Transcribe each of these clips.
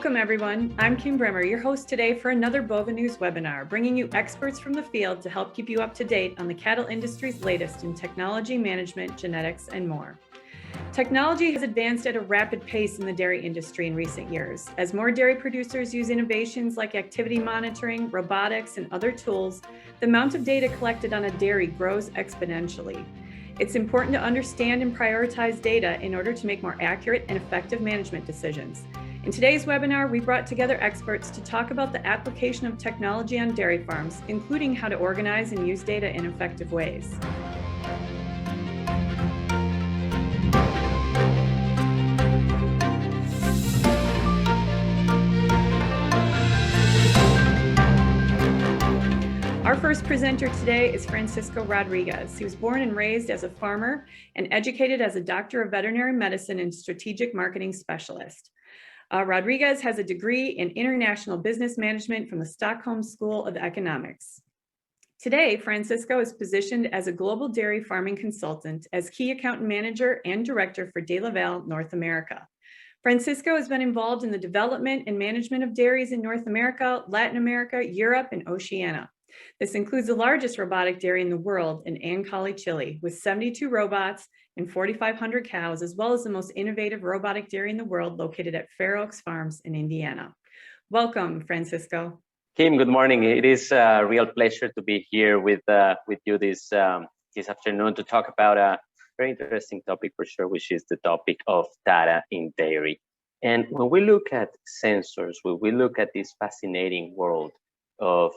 Welcome everyone. I'm Kim Bremmer, your host today for another BoviNews webinar, bringing you experts from the field to help keep you up to date on the cattle industry's latest in technology, management, genetics, and more. Technology has advanced at a rapid pace in the dairy industry in recent years. As more dairy producers use innovations like activity monitoring, robotics, and other tools, the amount of data collected on a dairy grows exponentially. It's important to understand and prioritize data in order to make more accurate and effective management decisions. In today's webinar, we brought together experts to talk about the application of technology on dairy farms, including how to organize and use data in effective ways. Our first presenter today is Francisco Rodriguez. He was born and raised as a farmer and educated as a doctor of veterinary medicine and strategic marketing specialist. Rodriguez has a degree in international business management from the Stockholm School of Economics. Today, Francisco is positioned as a global dairy farming consultant as key account manager and director for DeLaval North America. Francisco has been involved in the development and management of dairies in North America, Latin America, Europe, and Oceania. This includes the largest robotic dairy in the world in Ancali, Chile, with 72 robots and 4,500 cows, as well as the most innovative robotic dairy in the world located at Fair Oaks Farms in Indiana. Welcome, Francisco. Kim, good morning. It is a real pleasure to be here with you this afternoon to talk about a very interesting topic for sure, which is the topic of data in dairy. And when we look at sensors, when we look at this fascinating world of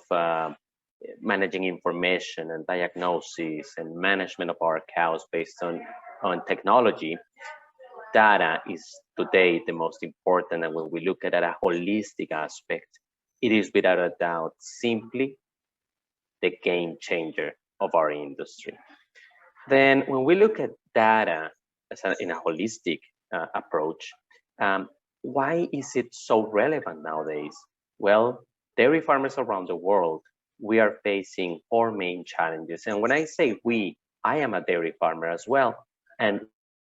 managing information and diagnosis and management of our cows based on technology, data is today the most important. And when we look at a holistic aspect, it is without a doubt simply the game changer of our industry. Then when we look at data in a holistic approach, why is it so relevant nowadays? Well, dairy farmers around the world, we are facing four main challenges. And when I say we, I am a dairy farmer as well. And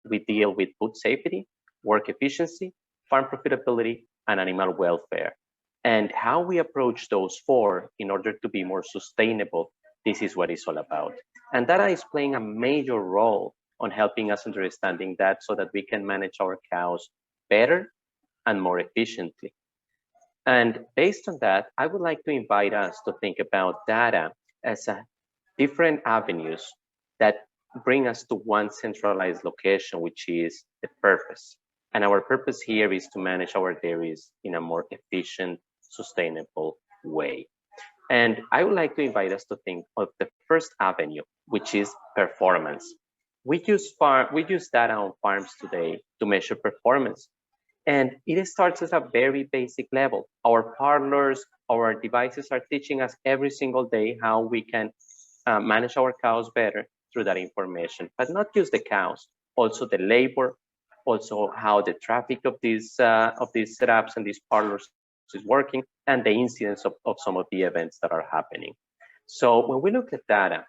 we deal with food safety, work efficiency, farm profitability, and animal welfare. And how we approach those four in order to be more sustainable, this is what it's all about. And data is playing a major role on helping us understanding that so that we can manage our cows better and more efficiently. And based on that, I would like to invite us to think about data as different avenues that bring us to one centralized location, which is the purpose. And our purpose here is to manage our dairies in a more efficient, sustainable way. And I would like to invite us to think of the first avenue, which is performance. We use data on farms today to measure performance. And it starts at a very basic level. Our parlors, our devices are teaching us every single day how we can manage our cows better through that information, but not just the cows, also the labor, also how the traffic of these setups and these parlors is working, and the incidence of some of the events that are happening. So when we look at data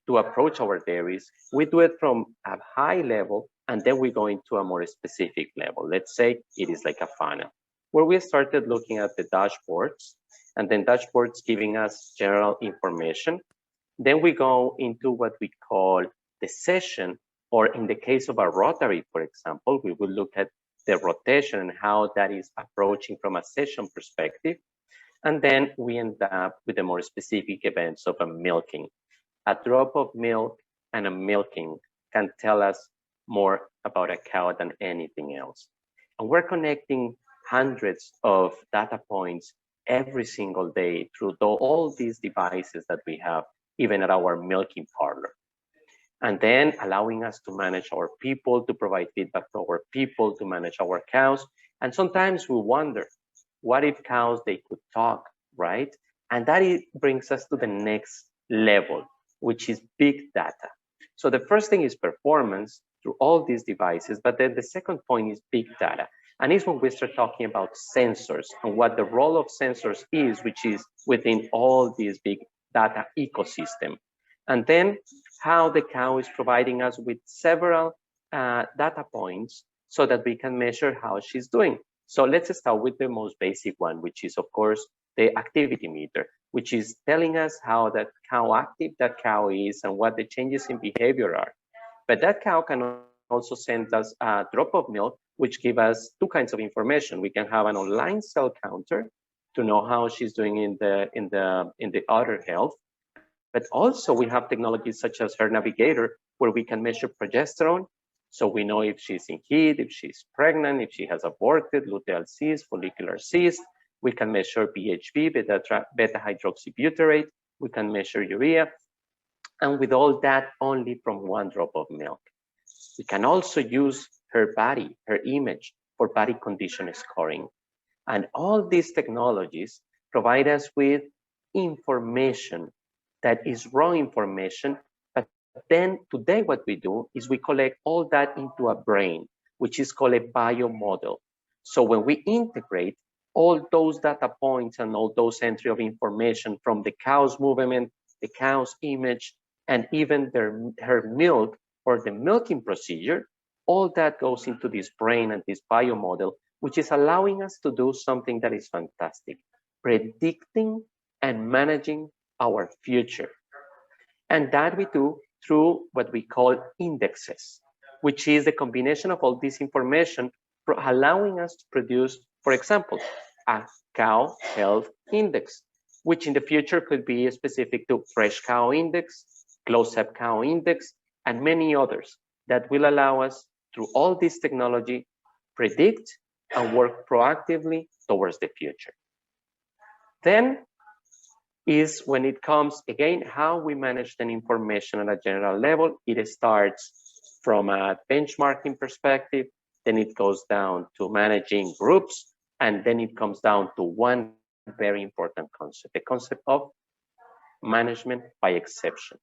to approach our dairies, we do it from a high level, and then we go into a more specific level. Let's say it is like a funnel, where we started looking at the dashboards, and then dashboards giving us general information. Then we go into what we call the session, or in the case of a rotary, for example, we will look at the rotation and how that is approaching from a session perspective. And then we end up with the more specific events of a milking. A drop of milk and a milking can tell us more about a cow than anything else. And we're connecting hundreds of data points every single day through all these devices that we have, even at our milking parlor. And then allowing us to manage our people, to provide feedback to our people, to manage our cows. And sometimes we wonder, what if cows, they could talk, right? And that brings us to the next level, which is big data. So the first thing is performance through all these devices, but then the second point is big data. And it's when we start talking about sensors and what the role of sensors is, which is within all these big data ecosystem. And then how the cow is providing us with several data points so that we can measure how she's doing. So let's start with the most basic one, which is, of course, the activity meter, which is telling us how active that cow is and what the changes in behavior are. But that cow can also send us a drop of milk, which give us two kinds of information. We can have an online cell counter to know how she's doing in the udder health. But also we have technologies such as her navigator, where we can measure progesterone. So we know if she's in heat, if she's pregnant, if she has aborted, luteal cyst, follicular cyst. We can measure BHB, beta hydroxybutyrate. We can measure urea. And with all that, only from one drop of milk. We can also use her body, her image, for body condition scoring. And all these technologies provide us with information that is raw information. But then today what we do is we collect all that into a brain, which is called a biomodel. So when we integrate all those data points and all those entry of information from the cow's movement, the cow's image, and even her milk or the milking procedure, all that goes into this brain and this biomodel, which is allowing us to do something that is fantastic, predicting and managing our future. And that we do through what we call indexes, which is the combination of all this information allowing us to produce, for example, a cow health index, which in the future could be specific to fresh cow index, close-up cow index, and many others that will allow us, through all this technology, predict and work proactively towards the future. Then is when it comes, again, how we manage the information at a general level. It starts from a benchmarking perspective, then it goes down to managing groups, and then it comes down to one very important concept, the concept of management by exception.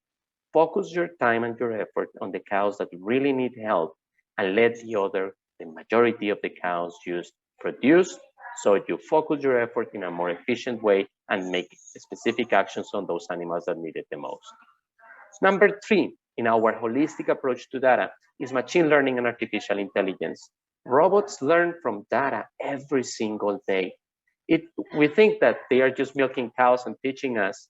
Focus your time and your effort on the cows that really need help, and let the majority of the cows just produce. So you focus your effort in a more efficient way and make specific actions on those animals that need it the most. Number 3, in our holistic approach to data, is machine learning and artificial intelligence. Robots learn from data every single day. We think that they are just milking cows and teaching us,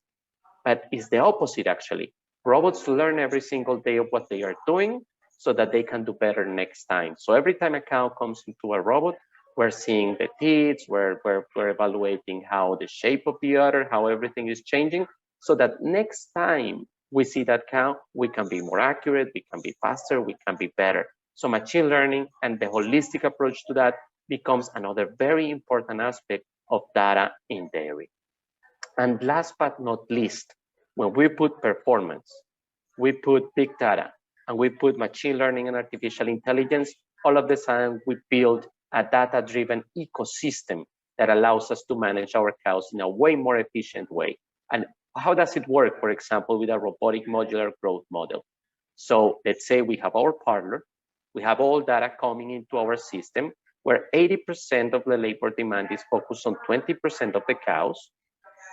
but it's the opposite actually. Robots learn every single day of what they are doing so that they can do better next time. So every time a cow comes into a robot, we're seeing the teats, we're evaluating how the shape of the udder, how everything is changing, so that next time we see that cow, we can be more accurate, we can be faster, we can be better. So machine learning and the holistic approach to that becomes another very important aspect of data in dairy. And last but not least, when we put performance, we put big data, and we put machine learning and artificial intelligence, all of the sudden we build a data-driven ecosystem that allows us to manage our cows in a way more efficient way. And how does it work, for example, with a robotic modular growth model? So let's say we have our parlor, we have all data coming into our system, where 80% of the labor demand is focused on 20% of the cows.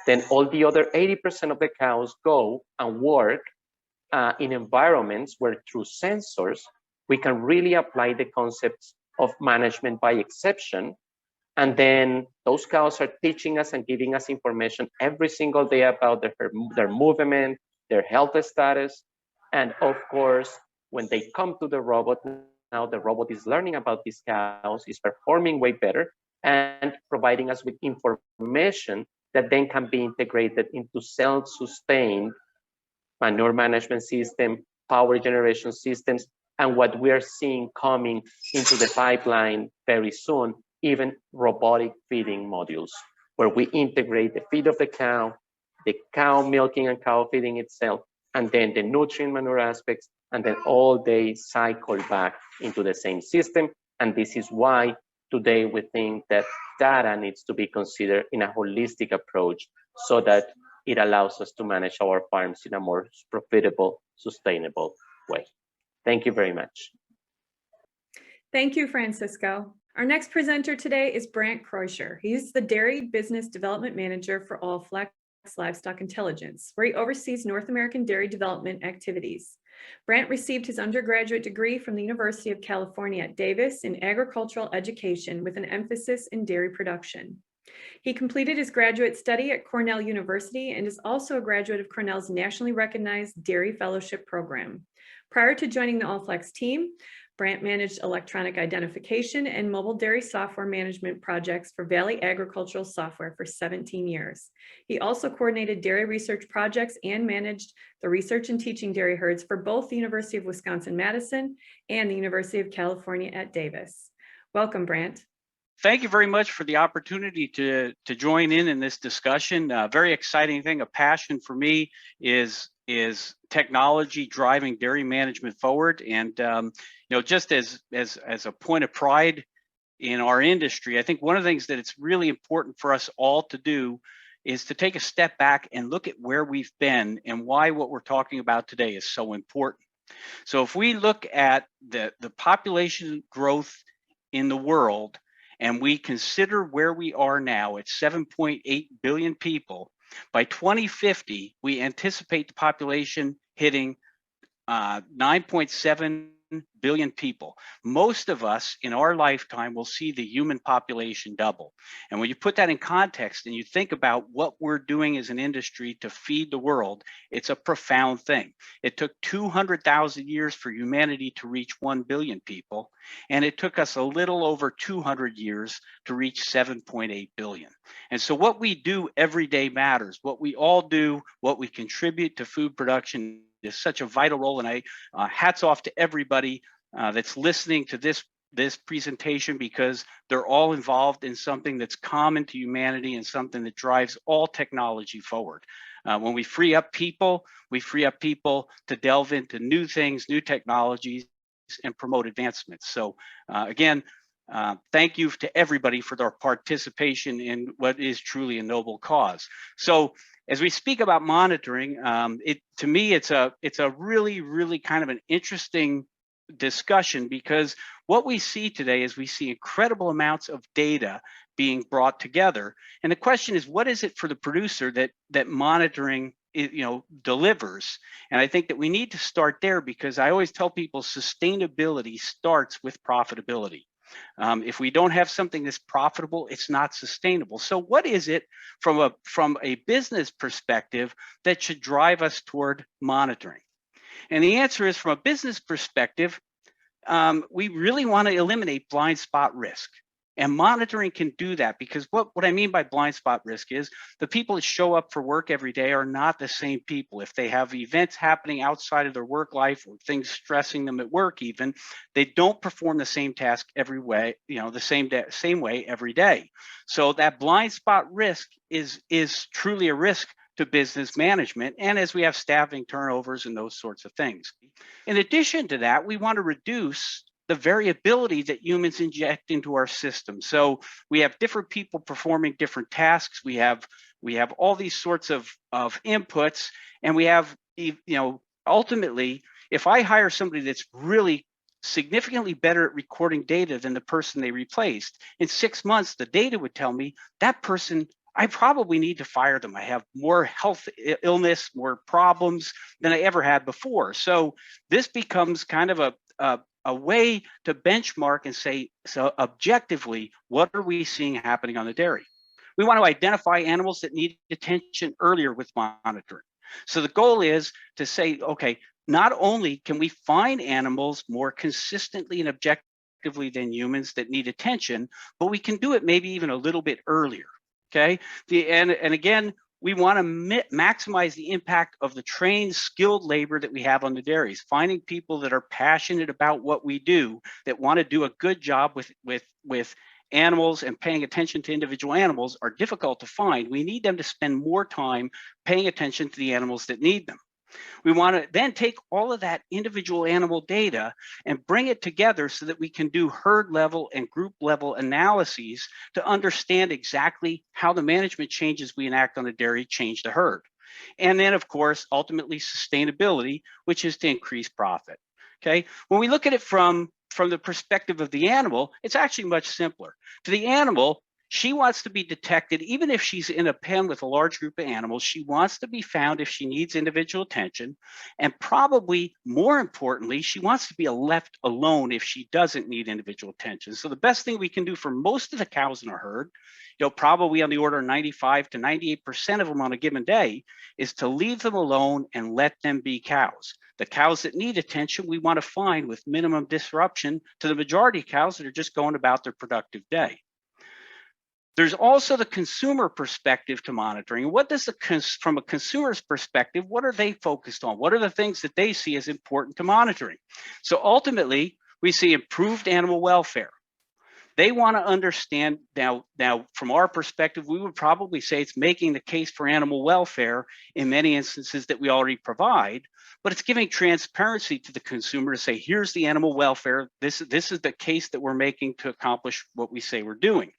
Then all the other 80% of the cows go and work in environments where through sensors, we can really apply the concepts of management by exception. And then those cows are teaching us and giving us information every single day about their movement, their health status. And of course, when they come to the robot, now the robot is learning about these cows, is performing way better, and providing us with information that then can be integrated into self-sustained manure management system, power generation systems, and what we are seeing coming into the pipeline very soon, even robotic feeding modules, where we integrate the feed of the cow milking and cow feeding itself, and then the nutrient manure aspects, and then all they cycle back into the same system. And this is why today we think that data needs to be considered in a holistic approach so that it allows us to manage our farms in a more profitable, sustainable way. Thank you very much. Thank you, Francisco. Our next presenter today is Brandt Kreuscher. He's the Dairy Business Development Manager for Allflex Livestock Intelligence, where he oversees North American dairy development activities. Brandt received his undergraduate degree from the University of California at Davis in agricultural education with an emphasis in dairy production. He completed his graduate study at Cornell University and is also a graduate of Cornell's nationally recognized Dairy Fellowship Program. Prior to joining the Allflex team, Brandt managed electronic identification and mobile dairy software management projects for Valley Agricultural Software for 17 years. He also coordinated dairy research projects and managed the research and teaching dairy herds for both the University of Wisconsin-Madison and the University of California at Davis. Welcome, Brandt. Thank you very much for the opportunity to join in this discussion. Very exciting thing, a passion for me is technology driving dairy management forward. And just as a point of pride in our industry, I think one of the things that it's really important for us all to do is to take a step back and look at where we've been and why what we're talking about today is so important. So if we look at the population growth in the world, and we consider where we are now at 7.8 billion people, by 2050, we anticipate the population hitting 9.7 billion people. Most of us in our lifetime will see the human population double. And when you put that in context and you think about what we're doing as an industry to feed the world, it's a profound thing. It took 200,000 years for humanity to reach 1 billion people, and it took us a little over 200 years to reach 7.8 billion. And so what we do every day matters. What we all do, what we contribute to food production is such a vital role, and I hats off to everybody that's listening to this presentation, because they're all involved in something that's common to humanity and something that drives all technology forward. When we free up people to delve into new things, new technologies, and promote advancements. So again, thank you to everybody for their participation in what is truly a noble cause. So as we speak about monitoring, to me, it's a really kind of an interesting discussion, because what we see today is we see incredible amounts of data being brought together. And the question is, what is it for the producer that monitoring delivers? And I think that we need to start there, because I always tell people sustainability starts with profitability. If we don't have something that's profitable, it's not sustainable. So what is it from a business perspective that should drive us toward monitoring? And the answer is, from a business perspective, we really want to eliminate blind spot risk. And monitoring can do that, because what I mean by blind spot risk is the people that show up for work every day are not the same people. If they have events happening outside of their work life or things stressing them at work even, they don't perform the same task every way, the same way every day. So that blind spot risk is truly a risk to business management, and as we have staffing turnovers and those sorts of things. In addition to that, we want to reduce the variability that humans inject into our system. So we have different people performing different tasks. We have all these sorts of inputs, and we have, ultimately, if I hire somebody that's really significantly better at recording data than the person they replaced, in 6 months, the data would tell me that person, I probably need to fire them. I have more health illness, more problems than I ever had before. So this becomes kind of a way to benchmark and say, so objectively, what are we seeing happening on the dairy? We want to identify animals that need attention earlier with monitoring. So the goal is to say, okay, not only can we find animals more consistently and objectively than humans that need attention, but we can do it maybe even a little bit earlier. Okay, and again, we want to maximize the impact of the trained, skilled labor that we have on the dairies. Finding people that are passionate about what we do, that want to do a good job with animals and paying attention to individual animals are difficult to find. We need them to spend more time paying attention to the animals that need them. We want to then take all of that individual animal data and bring it together so that we can do herd level and group level analyses to understand exactly how the management changes we enact on the dairy change the herd. And then, of course, ultimately sustainability, which is to increase profit. Okay, when we look at it from the perspective of the animal, it's actually much simpler. To the animal, She wants to be detected, even if she's in a pen with a large group of animals. She wants to be found if she needs individual attention. And probably more importantly, she wants to be left alone if she doesn't need individual attention. So the best thing we can do for most of the cows in our herd, probably on the order of 95 to 98% of them on a given day, is to leave them alone and let them be cows. The cows that need attention, we want to find with minimum disruption to the majority of cows that are just going about their productive day. There's also the consumer perspective to monitoring. What does from a consumer's perspective, what are they focused on? What are the things that they see as important to monitoring? So ultimately, we see improved animal welfare. They want to understand now from our perspective, we would probably say it's making the case for animal welfare in many instances that we already provide, but it's giving transparency to the consumer to say, here's the animal welfare. This is the case that we're making to accomplish what we say we're doing.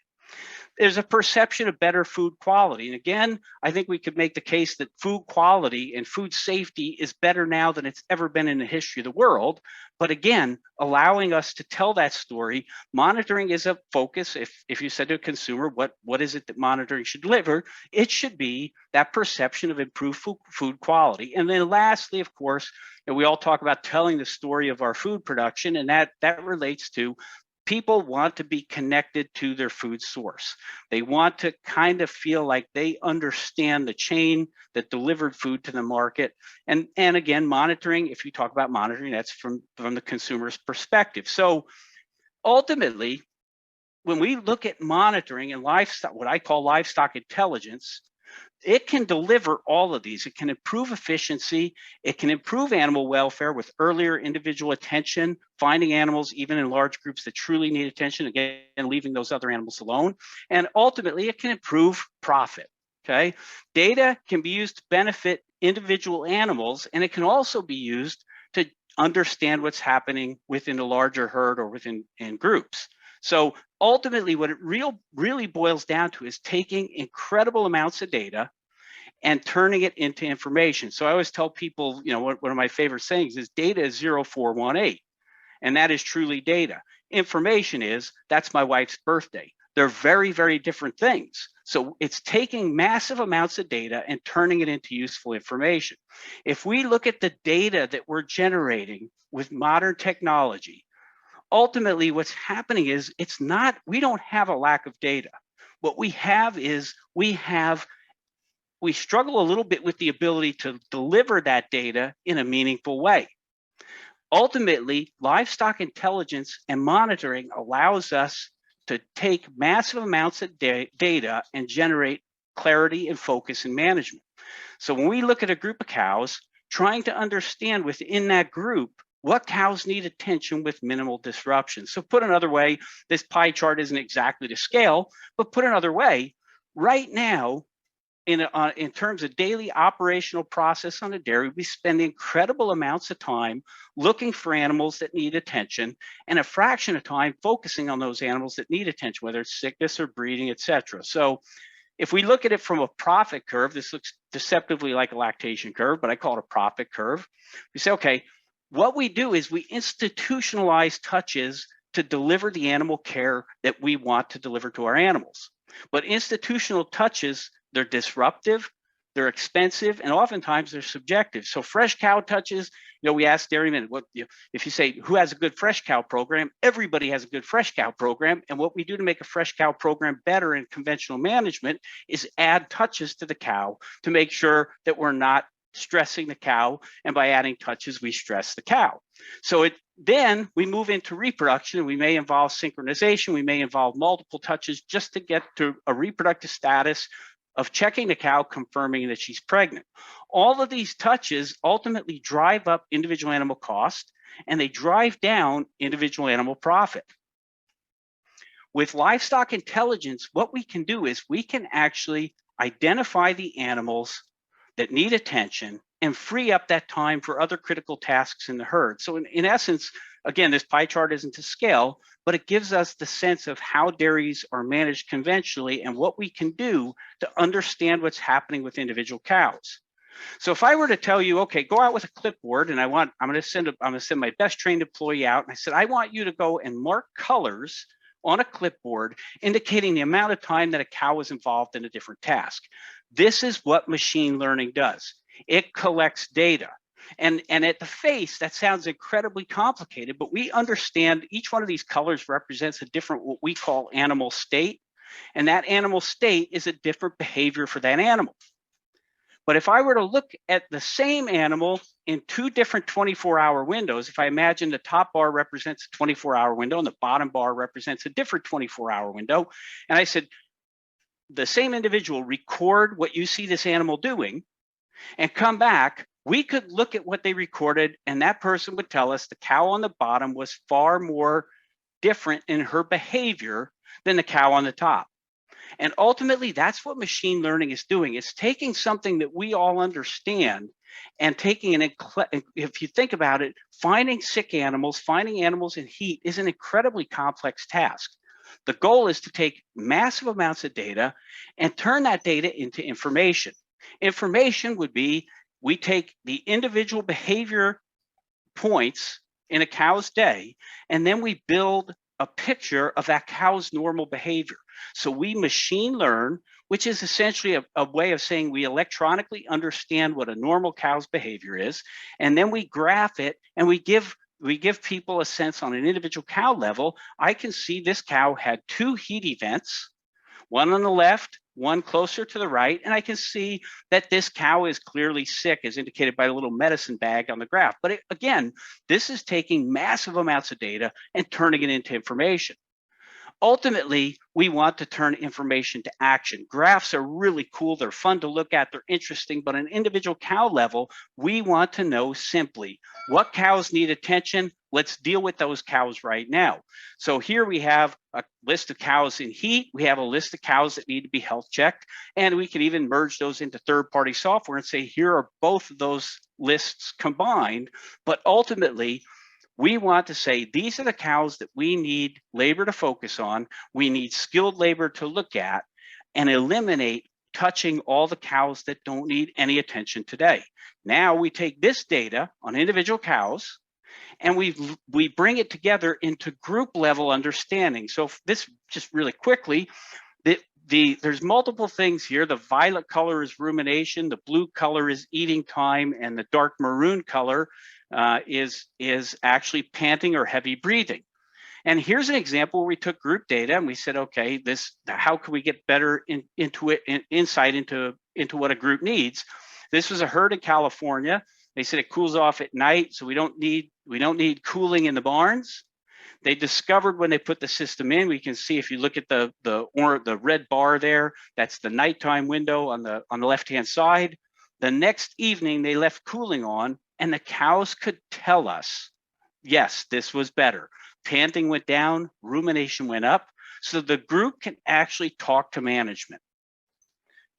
There's a perception of better food quality. And again, I think we could make the case that food quality and food safety is better now than it's ever been in the history of the world. But again, allowing us to tell that story, monitoring is a focus. If you said to a consumer, what is it that monitoring should deliver? It should be that perception of improved food quality. And then lastly, of course, we all talk about telling the story of our food production, and that relates to people want to be connected to their food source. They want to kind of feel like they understand the chain that delivered food to the market. And again, monitoring, if you talk about monitoring, that's from the consumer's perspective. So ultimately, when we look at monitoring and livestock, what I call livestock intelligence, it can deliver all of these. It can improve efficiency. It can improve animal welfare with earlier individual attention, finding animals even in large groups that truly need attention, again, leaving those other animals alone. And ultimately, it can improve profit, okay? Data can be used to benefit individual animals, and it can also be used to understand what's happening within a larger herd or within groups. So ultimately, what it really boils down to is taking incredible amounts of data and turning it into information. So I always tell people, one of my favorite sayings is data is 0418, and that is truly data. Information is, that's my wife's birthday. They're very, very different things. So it's taking massive amounts of data and turning it into useful information. If we look at the data that we're generating with modern technology, ultimately, what's happening is we don't have a lack of data. What we have is we struggle a little bit with the ability to deliver that data in a meaningful way. Ultimately, livestock intelligence and monitoring allows us to take massive amounts of data and generate clarity and focus in management. So when we look at a group of cows, trying to understand within that group what cows need attention with minimal disruption. So put another way, this pie chart isn't exactly to scale, but put another way, right now, in terms of daily operational process on a dairy, we spend incredible amounts of time looking for animals that need attention and a fraction of time focusing on those animals that need attention, whether it's sickness or breeding, et cetera. So if we look at it from a profit curve, this looks deceptively like a lactation curve, but I call it a profit curve. We say, okay, what we do is we institutionalize touches to deliver the animal care that we want to deliver to our animals. But institutional touches, they're disruptive, they're expensive, and oftentimes they're subjective. So fresh cow touches, we ask dairymen, if you say, who has a good fresh cow program? Everybody has a good fresh cow program. And what we do to make a fresh cow program better in conventional management is add touches to the cow to make sure that we're not stressing the cow, and by adding touches, we stress the cow. So then we move into reproduction, and we may involve synchronization, we may involve multiple touches just to get to a reproductive status of checking the cow, confirming that she's pregnant. All of these touches ultimately drive up individual animal cost, and they drive down individual animal profit. With livestock intelligence, what we can do is we can actually identify the animals that need attention and free up that time for other critical tasks in the herd. So in essence, again, this pie chart isn't to scale, but it gives us the sense of how dairies are managed conventionally and what we can do to understand what's happening with individual cows. So if I were to tell you, okay, go out with a clipboard, and I'm going to send my best trained employee out, and I said, I want you to go and mark colors on a clipboard indicating the amount of time that a cow is involved in a different task. This is what machine learning does. It collects data. And at the face, that sounds incredibly complicated, but we understand each one of these colors represents a different, what we call animal state. And that animal state is a different behavior for that animal. But if I were to look at the same animal in two different 24-hour windows, if I imagine the top bar represents a 24-hour window and the bottom bar represents a different 24-hour window, and I said, the same individual record what you see this animal doing and come back, we could look at what they recorded and that person would tell us the cow on the bottom was far more different in her behavior than the cow on the top. And ultimately, that's what machine learning is doing. It's taking something that we all understand and taking if you think about it, finding sick animals, finding animals in heat is an incredibly complex task. The goal is to take massive amounts of data and turn that data into information. Information would be, we take the individual behavior points in a cow's day, and then we build a picture of that cow's normal behavior. So we machine learn, which is essentially a way of saying we electronically understand what a normal cow's behavior is, and then we graph it and we give people a sense on an individual cow level. I can see this cow had 2 heat events, one on the left, one closer to the right, and I can see that this cow is clearly sick, as indicated by the little medicine bag on the graph. But again, this is taking massive amounts of data and turning it into information. Ultimately, we want to turn information to action. Graphs are really cool. They're fun to look at. They're interesting. But on an individual cow level, we want to know simply what cows need attention. Let's deal with those cows right now. So here we have a list of cows in heat. We have a list of cows that need to be health checked. And we can even merge those into third-party software and say, here are both of those lists combined. But ultimately, we want to say, these are the cows that we need labor to focus on. We need skilled labor to look at and eliminate touching all the cows that don't need any attention today. Now we take this data on individual cows and we bring it together into group level understanding. So this, just really quickly, there's multiple things here. The violet color is rumination, the blue color is eating time, and the dark maroon color is actually panting or heavy breathing. And here's an example where we took group data and we said, okay, how can we get better insight into what a group needs? This was a herd in California. They said it cools off at night, so we don't need cooling in the barns. They discovered when they put the system in, we can see if you look at the red bar there, that's the nighttime window on the left-hand side. The next evening they left cooling on, and the cows could tell us, yes, this was better. Panting went down, rumination went up. So the group can actually talk to management.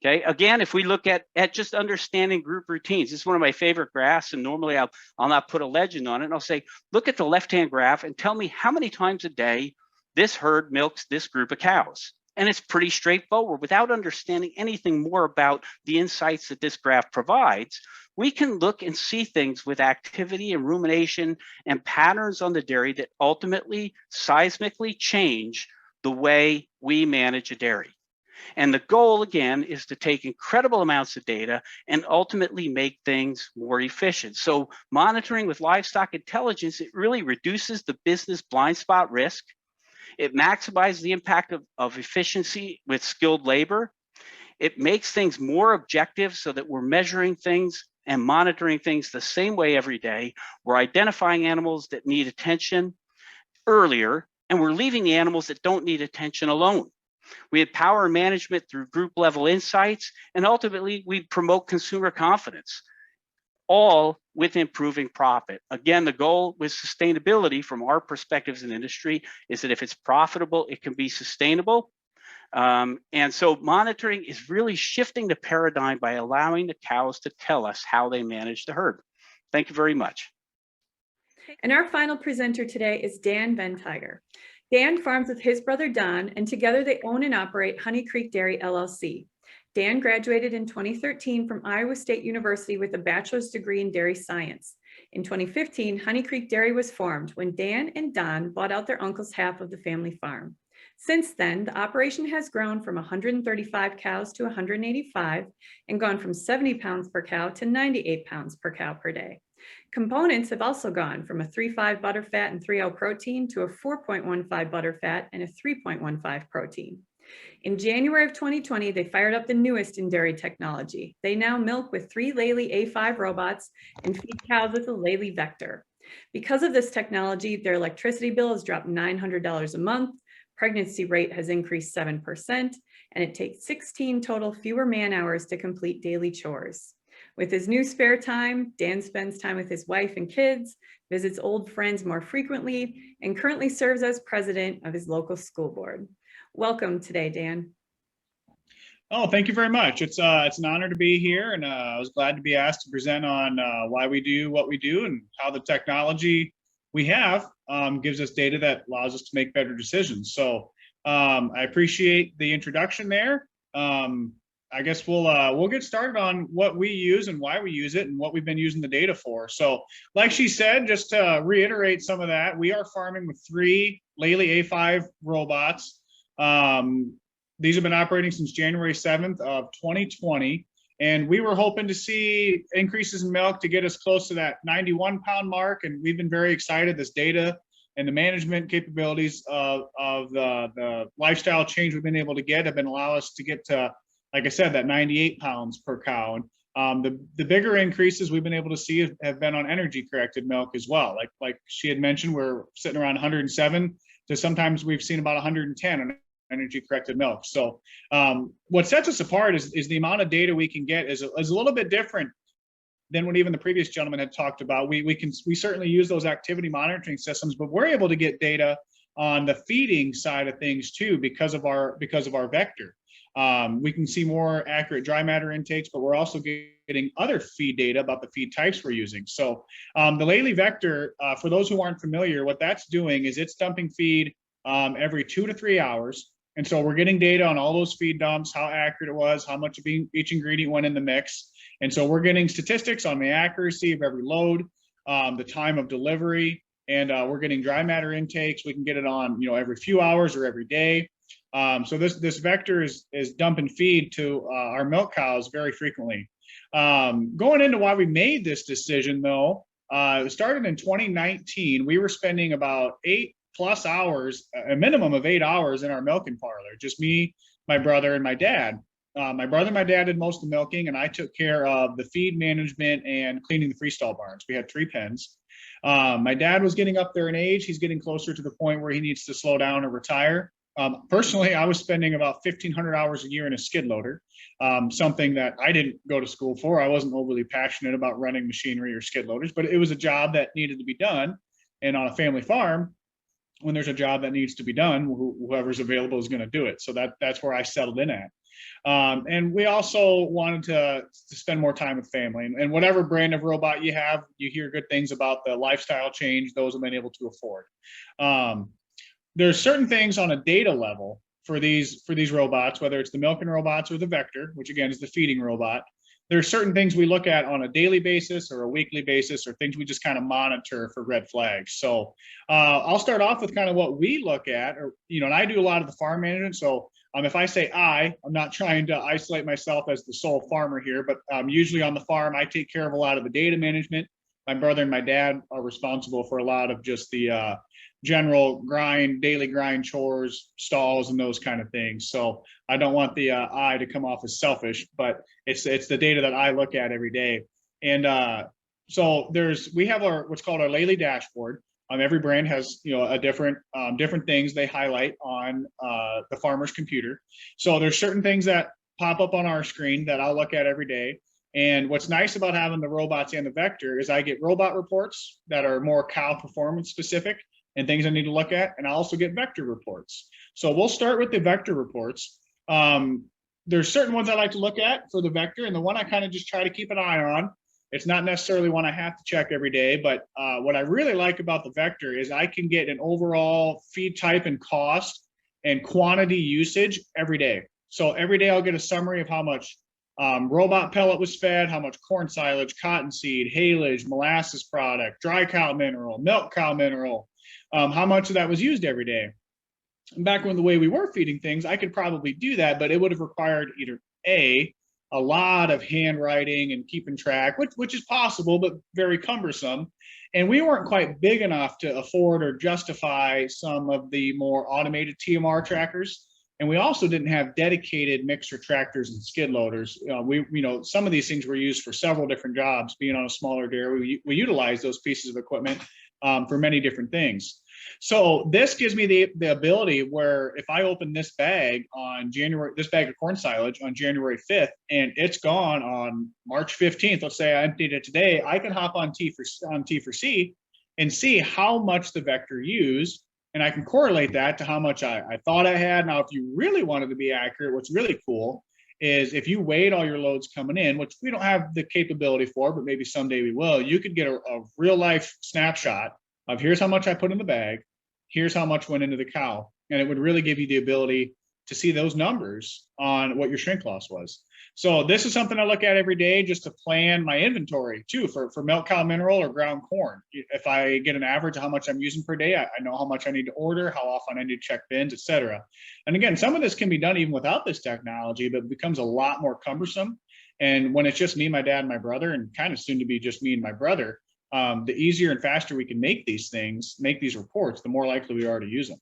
Okay, again, if we look at just understanding group routines, this is one of my favorite graphs, and normally I'll not put a legend on it, and I'll say, look at the left-hand graph and tell me how many times a day this herd milks this group of cows. And it's pretty straightforward. Without understanding anything more about the insights that this graph provides, we can look and see things with activity and rumination and patterns on the dairy that ultimately seismically change the way we manage a dairy. And the goal, again, is to take incredible amounts of data and ultimately make things more efficient. So monitoring with livestock intelligence, it really reduces the business blind spot risk. It maximizes the impact of efficiency with skilled labor. It makes things more objective so that we're measuring things and monitoring things the same way every day. We're identifying animals that need attention earlier, and we're leaving the animals that don't need attention alone. We empower management through group level insights, and ultimately we promote consumer confidence, all with improving profit. Again, the goal with sustainability from our perspective as an industry is that if it's profitable, it can be sustainable. And so monitoring is really shifting the paradigm by allowing the cows to tell us how they manage the herd. Thank you very much. And our final presenter today is Dan Ventiger. Dan farms with his brother Don, and together they own and operate Honey Creek Dairy LLC. Dan graduated in 2013 from Iowa State University with a bachelor's degree in dairy science. In 2015, Honey Creek Dairy was formed when Dan and Don bought out their uncle's half of the family farm. Since then, the operation has grown from 135 cows to 185 and gone from 70 pounds per cow to 98 pounds per cow per day. Components have also gone from a 3.5 butterfat and 3.0 protein to a 4.15 butterfat and a 3.15 protein. In January of 2020, they fired up the newest in dairy technology. They now milk with 3 Lely A5 robots and feed cows with a Lely Vector. Because of this technology, their electricity bill has dropped $900 a month, pregnancy rate has increased 7%, and it takes 16 total fewer man hours to complete daily chores. With his new spare time, Dan spends time with his wife and kids, visits old friends more frequently, and currently serves as president of his local school board. Welcome today, Dan. Oh, thank you very much. It's an honor to be here, and I was glad to be asked to present on why we do what we do and how the technology we have gives us data that allows us to make better decisions. So I appreciate the introduction there. I guess we'll get started on what we use and why we use it and what we've been using the data for. So like she said, just to reiterate some of that, we are farming with 3 Lely A5 robots. These have been operating since January 7th of 2020. And we were hoping to see increases in milk to get us close to that 91 pound mark. And we've been very excited. This data and the management capabilities of the lifestyle change we've been able to get have been allow us to get to, like I said, that 98 pounds per cow. And the bigger increases we've been able to see have been on energy corrected milk as well. Like she had mentioned, we're sitting around 107 to sometimes we've seen about 110 on energy corrected milk. So what sets us apart is the amount of data we can get is a little bit different than what even the previous gentleman had talked about. We certainly use those activity monitoring systems, but we're able to get data on the feeding side of things too because of our vector. We can see more accurate dry matter intakes, but we're also getting other feed data about the feed types we're using. So the Lely Vector, for those who aren't familiar, what that's doing is it's dumping feed every 2 to 3 hours. And so we're getting data on all those feed dumps, how accurate it was, how much of each ingredient went in the mix. And so we're getting statistics on the accuracy of every load, the time of delivery, and we're getting dry matter intakes. We can get it on, every few hours or every day. So this vector is dumping feed to our milk cows very frequently. Going into why we made this decision though, it started in 2019. We were spending about 8+ hours, a minimum of 8 hours in our milking parlor, just me, my brother, and my dad. My brother and my dad did most of the milking, and I took care of the feed management and cleaning the freestall barns. We had 3 pens. My dad was getting up there in age. He's getting closer to the point where he needs to slow down or retire. Personally, I was spending about 1,500 hours a year in a skid loader, something that I didn't go to school for. I wasn't overly passionate about running machinery or skid loaders, but it was a job that needed to be done. And on a family farm, when there's a job that needs to be done, whoever's available is going to do it. So that's where I settled in at. And we also wanted to spend more time with family. And whatever brand of robot you have, you hear good things about the lifestyle change those have been able to afford. There's certain things on a data level for these robots, whether it's the milking robots or the vector, which again is the feeding robot. There's certain things we look at on a daily basis or a weekly basis, or things we just kind of monitor for red flags. So I'll start off with kind of what we look at, and I do a lot of the farm management. So if I say I'm not trying to isolate myself as the sole farmer here, but usually on the farm, I take care of a lot of the data management. My brother and my dad are responsible for a lot of just the general daily grind chores, stalls, and those kind of things. So I don't want the I to come off as selfish, but it's the data that I look at every day. And so we have what's called our Lely dashboard. Every brand has a different things they highlight on the farmer's computer. So there's certain things that pop up on our screen that I'll look at every day. And what's nice about having the robots and the vector is I get robot reports that are more cow performance specific and things I need to look at. And I also get vector reports. So we'll start with the vector reports. There's certain ones I like to look at for the vector, and the one I kind of just try to keep an eye on. It's not necessarily one I have to check every day, but what I really like about the vector is I can get an overall feed type and cost and quantity usage every day. So every day I'll get a summary of how much robot pellet was fed, how much corn silage, cottonseed, haylage, molasses product, dry cow mineral, milk cow mineral, how much of that was used every day. back when the way we were feeding things, I could probably do that, but it would have required either a lot of handwriting and keeping track, which is possible, but very cumbersome. And we weren't quite big enough to afford or justify some of the more automated TMR trackers. And we also didn't have dedicated mixer tractors and skid loaders. Some of these things were used for several different jobs. Being on a smaller dairy, we utilize those pieces of equipment for many different things. So this gives me the ability where if I open this bag of corn silage on January 5th, and it's gone on March 15th, let's say I emptied it today, I can hop on T4C and see how much the vector used, and I can correlate that to how much I thought I had. Now, if you really wanted to be accurate, what's really cool is if you weighed all your loads coming in, which we don't have the capability for, but maybe someday we will, you could get a real life snapshot of here's how much I put in the bag, here's how much went into the cow. And it would really give you the ability to see those numbers on what your shrink loss was. So this is something I look at every day just to plan my inventory too for milk cow mineral or ground corn. If I get an average of how much I'm using per day, I know how much I need to order, how often I need to check bins, etc. And again, some of this can be done even without this technology, but it becomes a lot more cumbersome. And when it's just me, my dad, and my brother, and kind of soon to be just me and my brother, the easier and faster we can make these reports, the more likely we are to use them.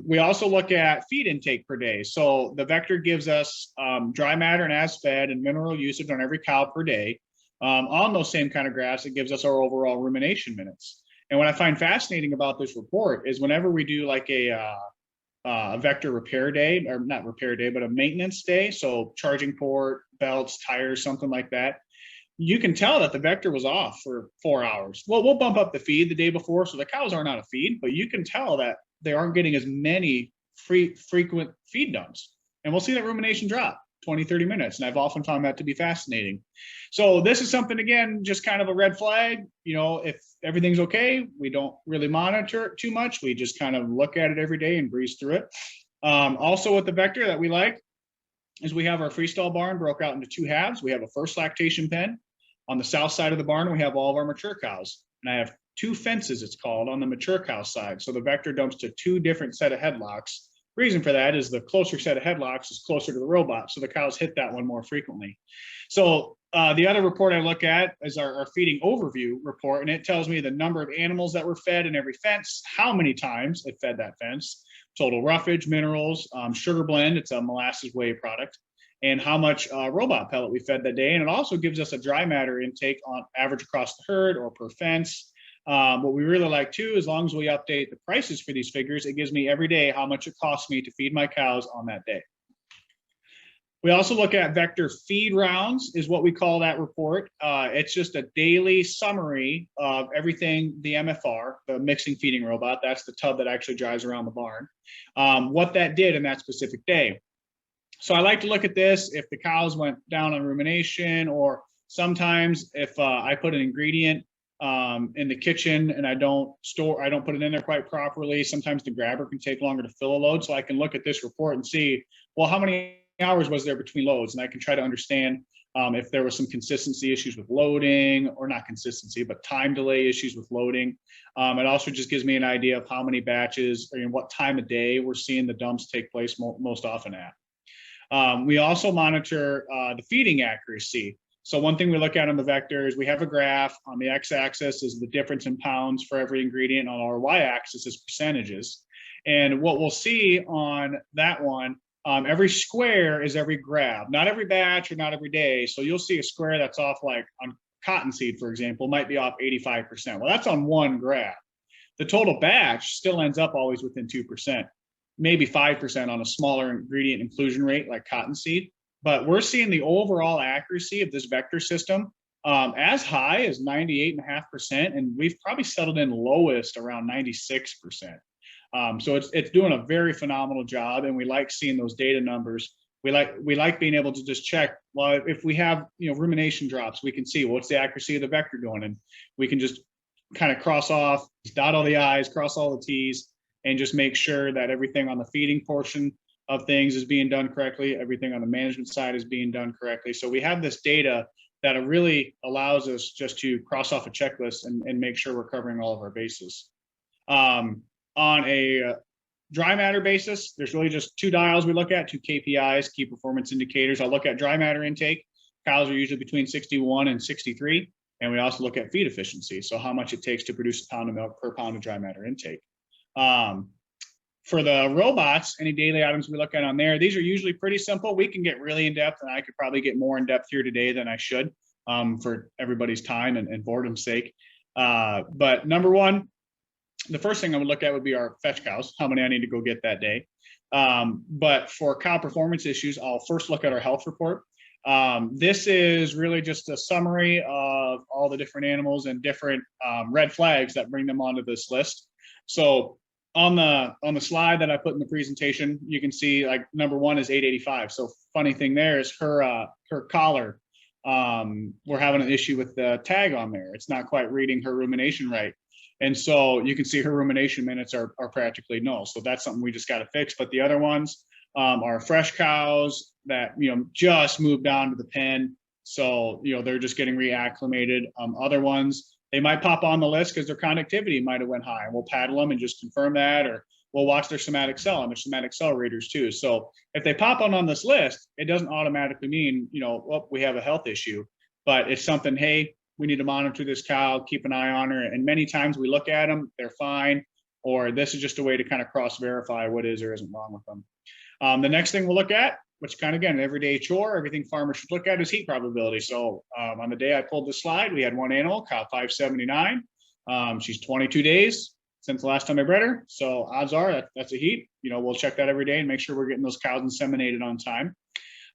We also look at feed intake per day. So the vector gives us dry matter and as fed and mineral usage on every cow per day. On those same kind of graphs, it gives us our overall rumination minutes. And what I find fascinating about this report is whenever we do like a vector repair day, or not repair day, but a maintenance day, so charging port, belts, tires, something like that, you can tell that the vector was off for 4 hours. Well, we'll bump up the feed the day before, so the cows aren't out of feed, but you can tell that they aren't getting as many frequent feed dumps. And we'll see that rumination drop 20, 30 minutes. And I've often found that to be fascinating. So this is something, again, just kind of a red flag. If everything's okay, we don't really monitor it too much. We just kind of look at it every day and breeze through it. Also with the vector that we like is we have our freestall barn broke out into 2 halves. We have a first lactation pen. On the south side of the barn, we have all of our mature cows. And I have 2 fences, it's called, on the mature cow side. So the vector dumps to 2 different set of headlocks. Reason for that is the closer set of headlocks is closer to the robot, so the cows hit that one more frequently. So the other report I look at is our feeding overview report, and it tells me the number of animals that were fed in every fence, how many times it fed that fence, total roughage, minerals, sugar blend, it's a molasses whey product, and how much robot pellet we fed that day. And it also gives us a dry matter intake on average across the herd or per fence. What we really like too, as long as we update the prices for these figures, it gives me every day how much it costs me to feed my cows on that day. We also look at vector feed rounds is what we call that report. It's just a daily summary of everything, the MFR, the mixing feeding robot, that's the tub that actually drives around the barn, what that did in that specific day. So I like to look at this if the cows went down on rumination, or sometimes if I put an ingredient in the kitchen and I don't put it in there quite properly, sometimes the grabber can take longer to fill a load. So I can look at this report and see, well, how many hours was there between loads? And I can try to understand if there was some consistency issues with loading, or not consistency, but time delay issues with loading. It also just gives me an idea of how many batches or what time of day we're seeing the dumps take place most often at. We also monitor the feeding accuracy. So one thing we look at on the vector is we have a graph. On the x-axis is the difference in pounds for every ingredient. On our y-axis is percentages. And what we'll see on that one, every square is every grab, not every batch or not every day. So you'll see a square that's off, like on cottonseed, for example, might be off 85%. Well, that's on one grab. The total batch still ends up always within 2%, maybe 5% on a smaller ingredient inclusion rate like cottonseed. But we're seeing the overall accuracy of this vector system as high as 98.5%, and we've probably settled in lowest around 96%. So it's doing a very phenomenal job, and we like seeing those data numbers. We like being able to just check, well, if we have rumination drops, we can see what's the accuracy of the vector doing, and we can just kind of cross off, dot all the I's, cross all the T's, and just make sure that everything on the feeding portion of things is being done correctly, everything on the management side is being done correctly. So we have this data that really allows us just to cross off a checklist and make sure we're covering all of our bases. On a dry matter basis, there's really just two dials we look at, two KPIs, key performance indicators. I'll look at dry matter intake. Cows are usually between 61 and 63. And we also look at feed efficiency. So how much it takes to produce a pound of milk per pound of dry matter intake. For the robots, any daily items we look at on there, these are usually pretty simple. We can get really in depth, and I could probably get more in depth here today than I should for everybody's time and boredom's sake. But number one, the first thing I would look at would be our fetch cows, how many I need to go get that day. But for cow performance issues, I'll first look at our health report. This is really just a summary of all the different animals and different red flags that bring them onto this list. So on the slide that I put in the presentation, you can see like number one is 885. So funny thing there is her collar. We're having an issue with the tag on there. It's not quite reading her rumination right. And so you can see her rumination minutes are practically null. So that's something we just got to fix. But the other ones are fresh cows that, just moved down to the pen. So, they're just getting reacclimated. Other ones, they might pop on the list because their conductivity might have went high, and we'll paddle them and just confirm that, or we'll watch their somatic cell and their somatic cell readers too. So if they pop on this list, it doesn't automatically mean, we have a health issue, but it's something, hey, we need to monitor this cow, keep an eye on her. And many times we look at them, they're fine, or this is just a way to kind of cross verify what is or isn't wrong with them. The next thing we'll look at, which kind of, again, everyday chore, everything farmers should look at, is heat probability. So on the day I pulled the slide, we had one animal, cow 579. She's 22 days since the last time I bred her. So odds are that's a heat. We'll check that every day and make sure we're getting those cows inseminated on time.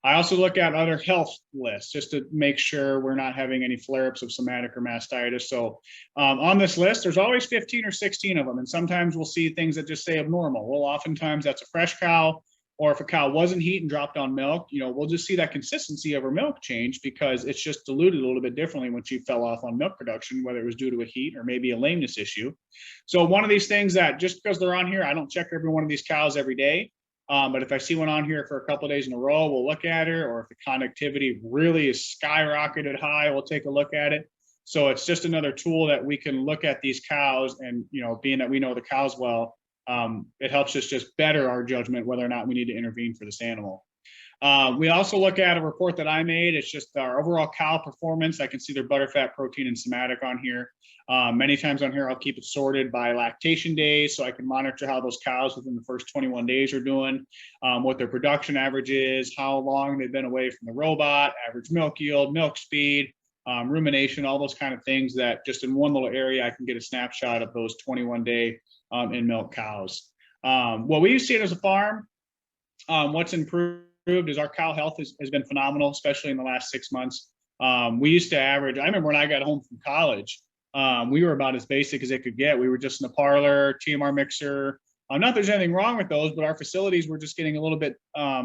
I also look at other health lists just to make sure we're not having any flare-ups of somatic or mastitis. So on this list, there's always 15 or 16 of them. And sometimes we'll see things that just say abnormal. Well, oftentimes that's a fresh cow, or if a cow wasn't heat and dropped on milk, we'll just see that consistency of her milk change because it's just diluted a little bit differently when she fell off on milk production, whether it was due to a heat or maybe a lameness issue. So one of these things that just because they're on here, I don't check every one of these cows every day. But if I see one on here for a couple of days in a row, we'll look at her, or if the conductivity really is skyrocketed high, we'll take a look at it. So it's just another tool that we can look at these cows, and being that we know the cows well, it helps us just better our judgment whether or not we need to intervene for this animal. We also look at a report that I made. It's just our overall cow performance. I can see their butterfat, protein, and somatic on here. Many times on here, I'll keep it sorted by lactation days so I can monitor how those cows within the first 21 days are doing, what their production average is, how long they've been away from the robot, average milk yield, milk speed, rumination, all those kind of things that just in one little area, I can get a snapshot of those 21-day in milk cows. What we've seen as a farm, what's improved is our cow health has been phenomenal, especially in the last 6 months. We used to average, I remember when I got home from college, we were about as basic as it could get. We were just in the parlor, TMR mixer. Not that there's anything wrong with those, but our facilities were just getting a little bit out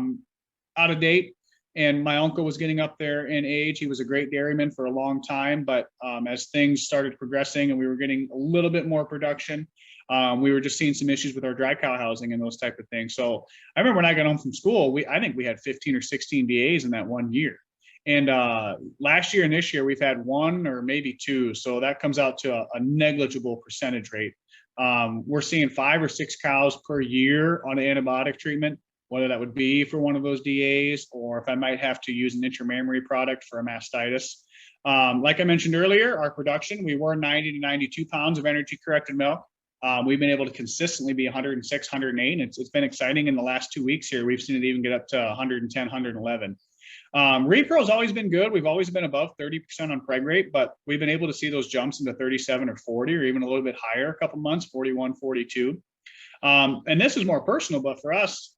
of date. And my uncle was getting up there in age. He was a great dairyman for a long time, but as things started progressing and we were getting a little bit more production, we were just seeing some issues with our dry cow housing and those type of things. So I remember when I got home from school, I think we had 15 or 16 DAs in that 1 year. And last year and this year, we've had one or maybe two. So that comes out to a negligible percentage rate. We're seeing 5 or 6 cows per year on antibiotic treatment, whether that would be for one of those DAs or if I might have to use an intramammary product for a mastitis. Like I mentioned earlier, our production, we were 90 to 92 pounds of energy corrected milk. We've been able to consistently be 106, 108. And it's been exciting in the last 2 weeks here. We've seen it even get up to 110, 111. Repro has always been good. We've always been above 30% on preg rate, but we've been able to see those jumps into 37 or 40 or even a little bit higher a couple months, 41, 42. And this is more personal, but for us,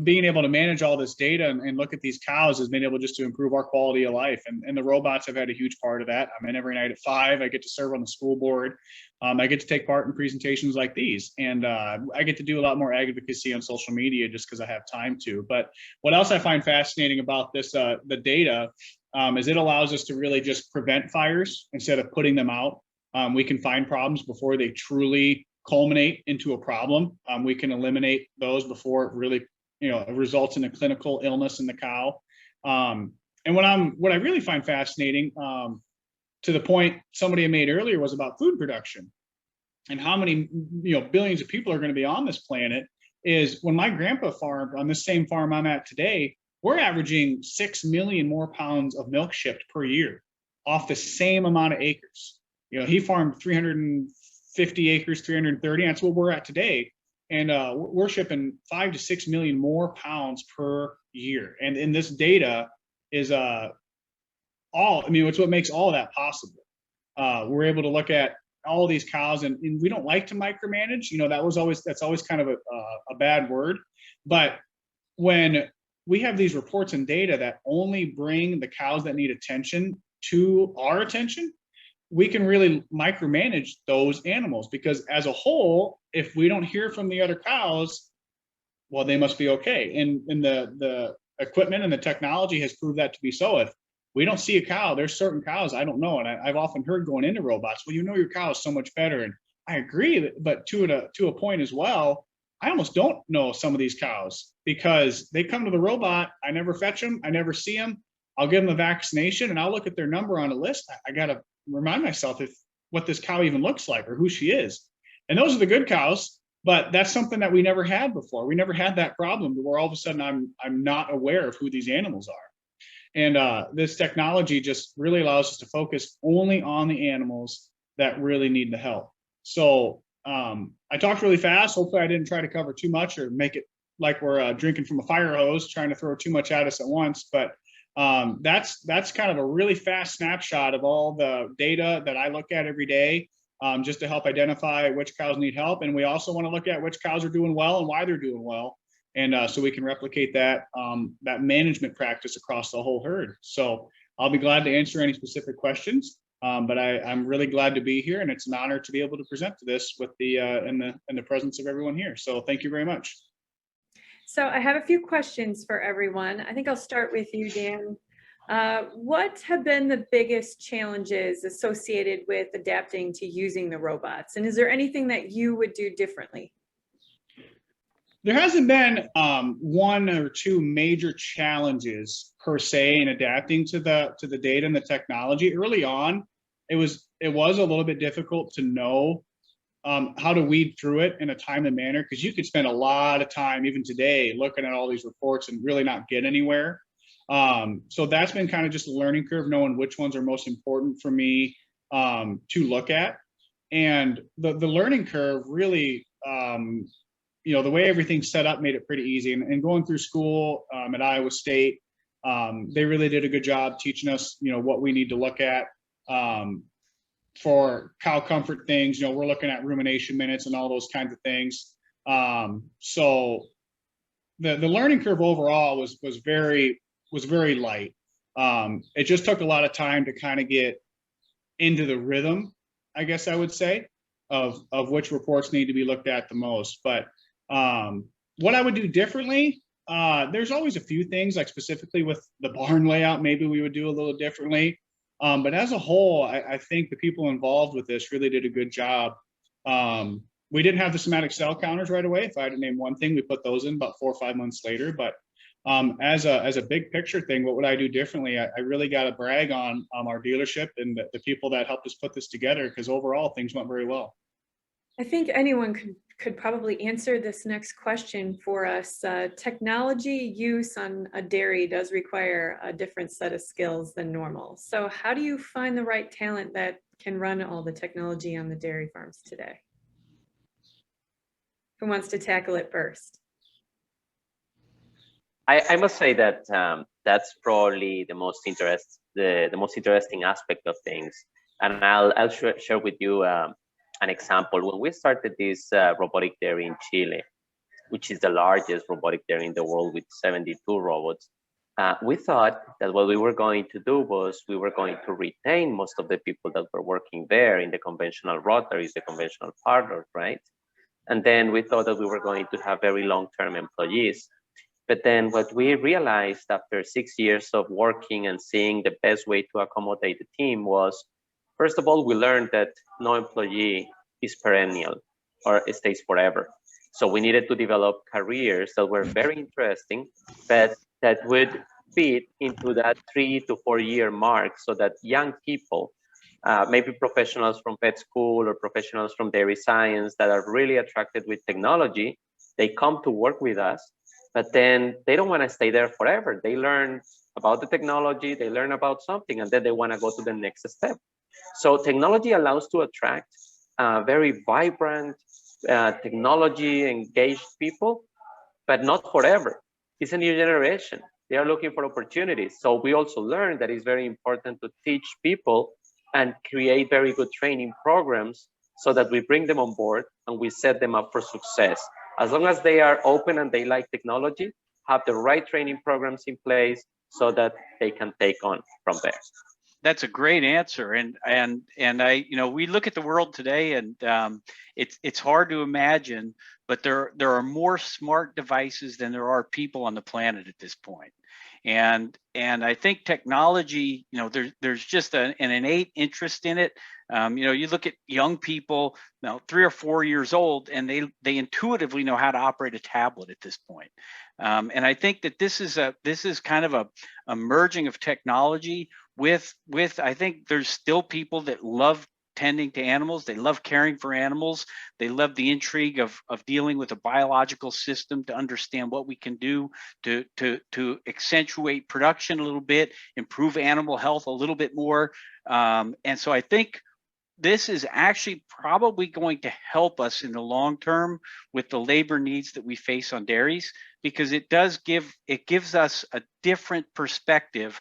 being able to manage all this data and look at these cows has been able just to improve our quality of life. And the robots have had a huge part of that. I'm in every night at 5. I get to serve on the school board. I get to take part in presentations like these. And I get to do a lot more advocacy on social media just because I have time to. But what else I find fascinating about this, the data, is it allows us to really just prevent fires instead of putting them out. We can find problems before they truly culminate into a problem. We can eliminate those before it really it results in a clinical illness in the cow. And what I really find fascinating, to the point somebody made earlier, was about food production. and how many billions of people are going to be on this planet, is when my grandpa farmed on this same farm I'm at today, we're averaging 6 million more pounds of milk shipped per year off the same amount of acres. He farmed 350 acres, 330. That's what we're at today. And we're shipping 5 to 6 million more pounds per year. And this data is it's what makes all of that possible. We're able to look at all these cows, and we don't like to micromanage. That's always kind of a bad word. But when we have these reports and data that only bring the cows that need attention to our attention, we can really micromanage those animals, because as a whole, if we don't hear from the other cows, well, they must be okay. And the equipment and the technology has proved that to be so. If we don't see a cow, there's certain cows I don't know. And I've often heard going into robots, well, your cow is so much better. And I agree, but to a point as well, I almost don't know some of these cows because they come to the robot. I never fetch them. I never see them. I'll give them a vaccination and I'll look at their number on a list. I got to remind myself what this cow even looks like or who she is. And those are the good cows, but that's something that we never had before. We never had that problem where all of a sudden I'm not aware of who these animals are. And this technology just really allows us to focus only on the animals that really need the help. So I talked really fast. Hopefully I didn't try to cover too much or make it like we're drinking from a fire hose, trying to throw too much at us at once. But that's kind of a really fast snapshot of all the data that I look at every day, just to help identify which cows need help. And we also want to look at which cows are doing well and why they're doing well. And so we can replicate that management practice across the whole herd. So I'll be glad to answer any specific questions, but I'm really glad to be here, and it's an honor to be able to present to this with in the presence of everyone here. So thank you very much. So I have a few questions for everyone. I think I'll start with you, Dan. What have been the biggest challenges associated with adapting to using the robots? And is there anything that you would do differently? There hasn't been one or two major challenges per se in adapting to the data and the technology. Early on, it was a little bit difficult to know how to weed through it in a timely manner, because you could spend a lot of time, even today, looking at all these reports and really not get anywhere. So that's been kind of just a learning curve, knowing which ones are most important for me to look at. And the learning curve really, the way everything's set up made it pretty easy. And going through school at Iowa State, they really did a good job teaching us, what we need to look at for cow comfort things. We're looking at rumination minutes and all those kinds of things. So the learning curve overall was very light. It just took a lot of time to kind of get into the rhythm, I guess I would say, of which reports need to be looked at the most. But what I would do differently, there's always a few things, like specifically with the barn layout, maybe we would do a little differently. But as a whole, I think the people involved with this really did a good job. We didn't have the somatic cell counters right away. If I had to name one thing, we put those in about 4 or 5 months later. But as a big picture thing, what would I do differently? I really got to brag on our dealership and the people that helped us put this together, because overall things went very well. I think anyone could probably answer this next question for us. Technology use on a dairy does require a different set of skills than normal. So how do you find the right talent that can run all the technology on the dairy farms today? Who wants to tackle it first? I must say that that's probably the most interesting aspect of things, and I'll share with you an example. When we started this robotic dairy in Chile, which is the largest robotic dairy in the world with 72 robots, we thought that what we were going to do was we were going to retain most of the people that were working there in the conventional rotaries, the conventional parlors, right? And then we thought that we were going to have very long-term employees. But then what we realized after 6 years of working and seeing the best way to accommodate the team was, first of all, we learned that no employee is perennial or it stays forever. So we needed to develop careers that were very interesting, but that would fit into that 3 to 4 year mark, so that young people maybe professionals from pet school or professionals from dairy science that are really attracted with technology. They come to work with us, but then they don't want to stay there forever. They learn about the technology, they learn about something, and then they want to go to the next step. So technology allows to attract very vibrant, technology engaged people, but not forever. It's a new generation. They are looking for opportunities. So we also learned that it's very important to teach people and create very good training programs so that we bring them on board and we set them up for success. As long as they are open and they like technology, have the right training programs in place so that they can take on from there. That's a great answer, and I, we look at the world today, and it's hard to imagine, but there are more smart devices than there are people on the planet at this point. And I think technology, there's just an innate interest in it. You look at young people, 3 or 4 years old, and they intuitively know how to operate a tablet at this point. And I think that this is kind of a merging of technology with I think there's still people that love tending to animals. They love caring for animals. They love the intrigue of dealing with a biological system to understand what we can do to accentuate production a little bit, improve animal health a little bit more. And so I think this is actually probably going to help us in the long term with the labor needs that we face on dairies, because it gives us a different perspective.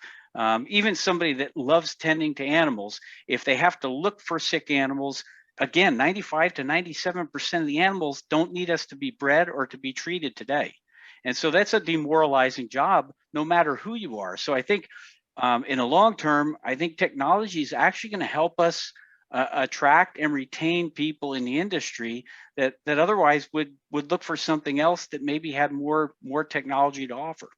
Even somebody that loves tending to animals, if they have to look for sick animals, again, 95 to 97% of the animals don't need us to be bred or to be treated today. And so that's a demoralizing job, no matter who you are. So I think in the long term, I think technology is actually going to help us attract and retain people in the industry that otherwise would look for something else that maybe had more technology to offer.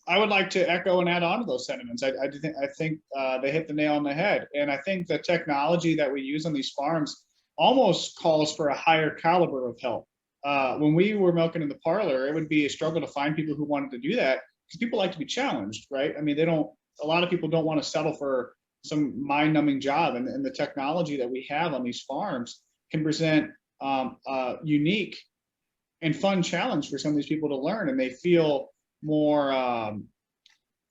I would like to echo and add on to those sentiments. I think they hit the nail on the head. And I think the technology that we use on these farms almost calls for a higher caliber of help. When we were milking in the parlor, it would be a struggle to find people who wanted to do that, because people like to be challenged, right? I mean, a lot of people don't want to settle for some mind-numbing job. And the technology that we have on these farms can present a unique and fun challenge for some of these people to learn, and they feel more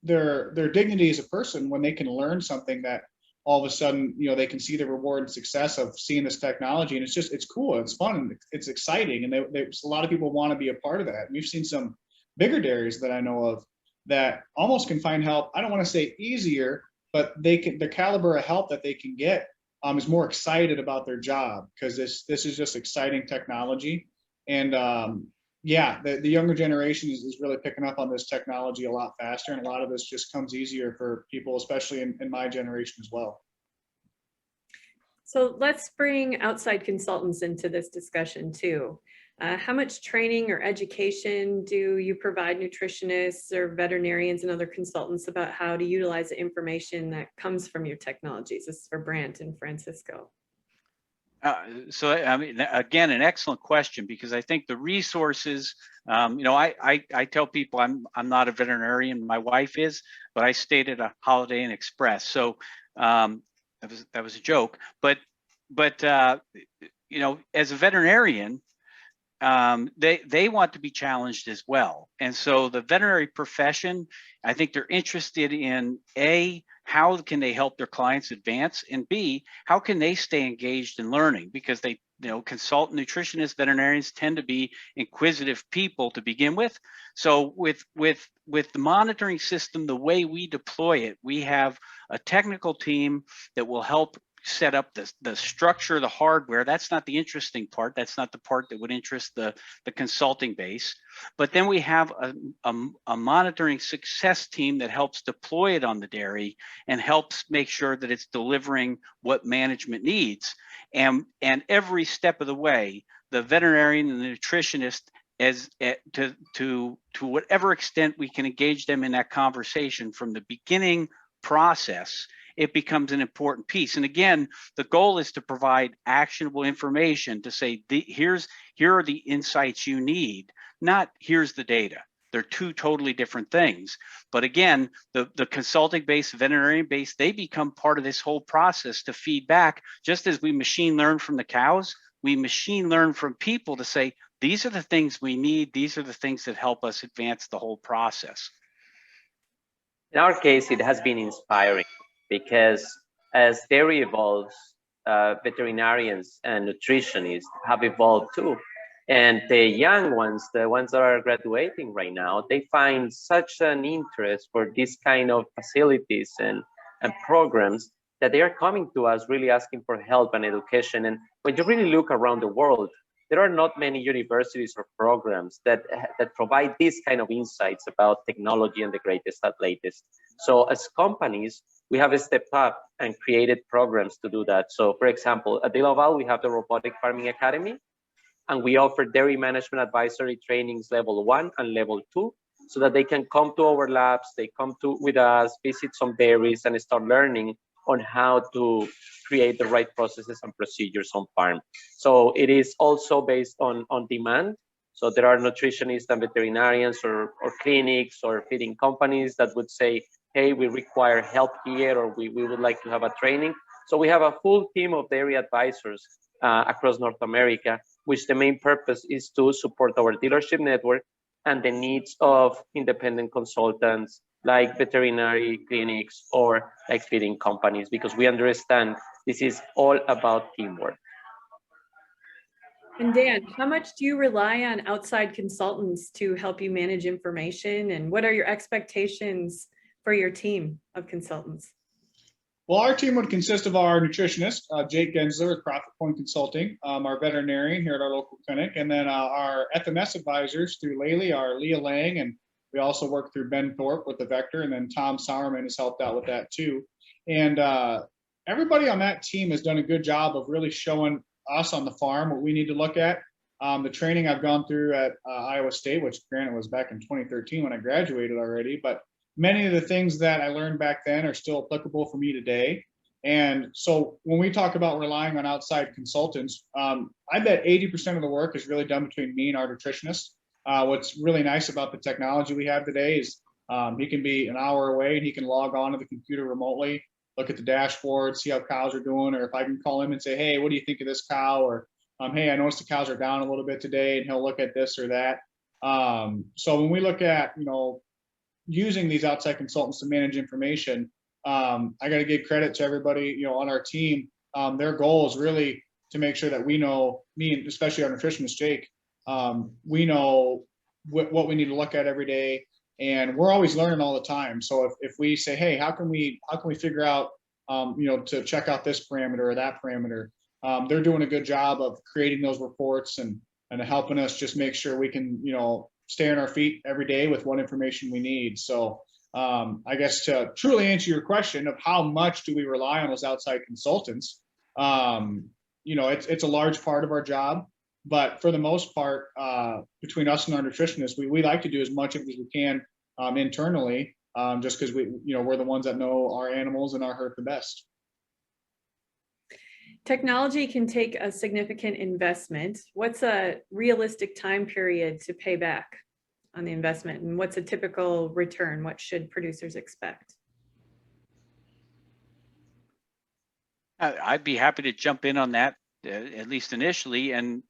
their dignity as a person when they can learn something that all of a sudden they can see the reward and success of seeing this technology. And it's cool, it's fun, it's exciting, and a lot of people want to be a part of that. And we've seen some bigger dairies that I know of that almost can find help, I don't want to say easier, but the caliber of help that they can get is more excited about their job, because this is just exciting technology. And yeah, the younger generation is really picking up on this technology a lot faster, and a lot of this just comes easier for people, especially in my generation as well. So let's bring outside consultants into this discussion too. How much training or education do you provide nutritionists or veterinarians and other consultants about how to utilize the information that comes from your technologies? This is for Brandt and Francisco. So, I mean, again, an excellent question, because I think the resources, I tell people I'm not a veterinarian, my wife is, but I stayed at a Holiday Inn Express. So that was a joke, but as a veterinarian, they want to be challenged as well. And so the veterinary profession, I think they're interested in A, how can they help their clients advance, and B, how can they stay engaged in learning, because they, consultant nutritionists, veterinarians tend to be inquisitive people to begin with. So with the monitoring system, the way we deploy it, we have a technical team that will help set up the structure, the hardware. That's not the interesting part. That's not the part that would interest the consulting base. But then we have a monitoring success team that helps deploy it on the dairy and helps make sure that it's delivering what management needs. And every step of the way, the veterinarian and the nutritionist, to whatever extent we can engage them in that conversation from the beginning process, it becomes an important piece. And again, the goal is to provide actionable information to say, here are the insights you need, not here's the data. They're two totally different things. But again, the consulting based, veterinarian based, they become part of this whole process to feed back. Just as we machine learn from the cows, we machine learn from people to say, these are the things we need. These are the things that help us advance the whole process. In our case, it has been inspiring because as dairy evolves, veterinarians and nutritionists have evolved too. And the young ones, the ones that are graduating right now, they find such an interest for this kind of facilities and programs that they are coming to us really asking for help and education. And when you really look around the world, there are not many universities or programs that provide this kind of insights about technology and the greatest and latest. So as companies, we have stepped up and created programs to do that. So for example, at DeLaval, we have the Robotic Farming Academy, and we offer dairy management advisory trainings level 1 and level 2, so that they can come to our labs, they come to with us, visit some dairies and start learning on how to create the right processes and procedures on farm. So it is also based on demand. So there are nutritionists and veterinarians or clinics or feeding companies that would say, hey, we require help here, or we would like to have a training. So we have a full team of dairy advisors across North America, which the main purpose is to support our dealership network and the needs of independent consultants like veterinary clinics or like feeding companies, because we understand this is all about teamwork. And Dan, how much do you rely on outside consultants to help you manage information? And what are your expectations for your team of consultants? Well, our team would consist of our nutritionist, Jake Gensler with Profit Point Consulting, our veterinarian here at our local clinic, and then our FMS advisors through Laley, our Leah Lang, and we also work through Ben Thorpe with the Vector, and then Tom Sauerman has helped out with that too. And everybody on that team has done a good job of really showing us on the farm what we need to look at. The training I've gone through at Iowa State, which granted was back in 2013 when I graduated already, but many of the things that I learned back then are still applicable for me today. And so when we talk about relying on outside consultants, I bet 80% of the work is really done between me and our nutritionist. What's really nice about the technology we have today is he can be an hour away and he can log on to the computer remotely, look at the dashboard, see how cows are doing, or if I can call him and say, hey, what do you think of this cow? Or hey, I noticed the cows are down a little bit today, and he'll look at this or that. So when we look at, using these outside consultants to manage information, I got to give credit to everybody, on our team. Their goal is really to make sure that we know, me and especially our nutritionist Jake, we know what we need to look at every day, and we're always learning all the time. So if we say, hey, how can we figure out, to check out this parameter or that parameter, they're doing a good job of creating those reports and helping us just make sure we can, stay on our feet every day with what information we need. So I guess to truly answer your question of how much do we rely on those outside consultants, it's a large part of our job, but for the most part, between us and our nutritionists, we like to do as much of it as we can internally, just because we're the ones that know our animals and our herd the best. Technology can take a significant investment. What's a realistic time period to pay back on the investment? And what's a typical return? What should producers expect? I'd be happy to jump in on that, at least initially. And,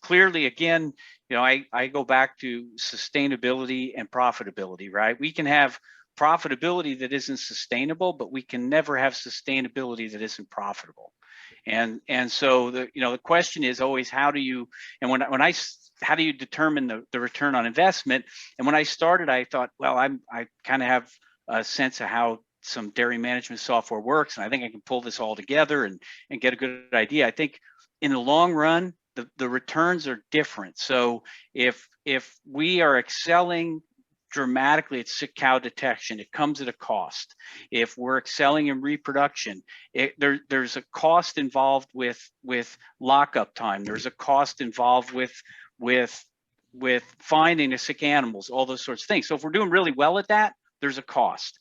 clearly, again, I go back to sustainability and profitability, right? We can have profitability that isn't sustainable, but we can never have sustainability that isn't profitable. And so the question is always, how do you determine the return on investment? And when I started, I thought, well, I kind of have a sense of how some dairy management software works, and I think I can pull this all together and get a good idea. I think in the long run, the returns are different. So if we are excelling dramatically at sick cow detection, it comes at a cost. If we're excelling in reproduction, there's a cost involved with lockup time. There's a cost involved with finding the sick animals, all those sorts of things. So if we're doing really well at that, there's a cost.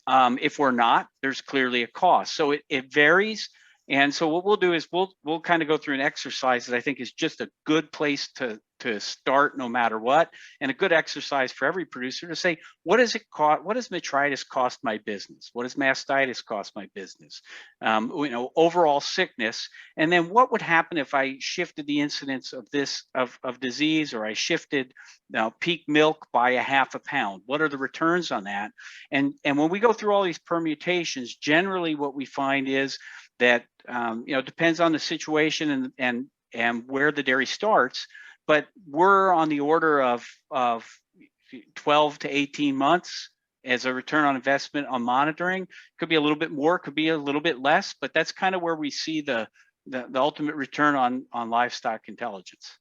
If we're not, there's clearly a cost. So it varies. And so what we'll do is we'll kind of go through an exercise that I think is just a good place to start no matter what, and a good exercise for every producer to say, what does it cost? What does metritis cost my business? What does mastitis cost my business? Overall sickness, and then what would happen if I shifted the incidence of this of disease, or I shifted peak milk by a half a pound? What are the returns on that? And when we go through all these permutations, generally what we find is that depends on the situation and where the dairy starts. But we're on the order of 12 to 18 months as a return on investment on monitoring. Could be a little bit more, could be a little bit less, but that's kind of where we see the ultimate return on livestock intelligence.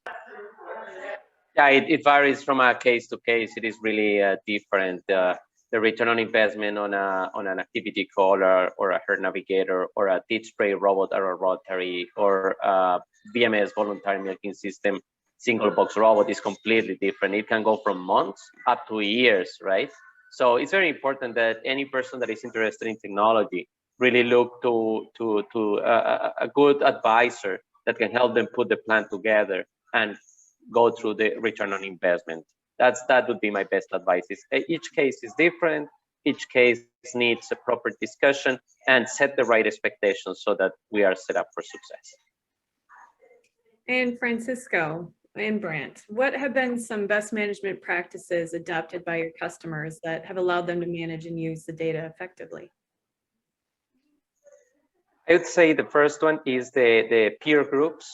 Yeah, it varies from a case to case. It is really different. The return on investment on an activity caller or a herd navigator or a teat spray robot or a rotary or a VMS voluntary milking system single box robot is completely different. It can go from months up to years, right? So it's very important that any person that is interested in technology really look to a good advisor that can help them put the plan together and go through the return on investment. That would be my best advice. Each case is different. Each case needs a proper discussion and set the right expectations so that we are set up for success. And Francisco and Brandt, what have been some best management practices adopted by your customers that have allowed them to manage and use the data effectively? I would say the first one is the peer groups.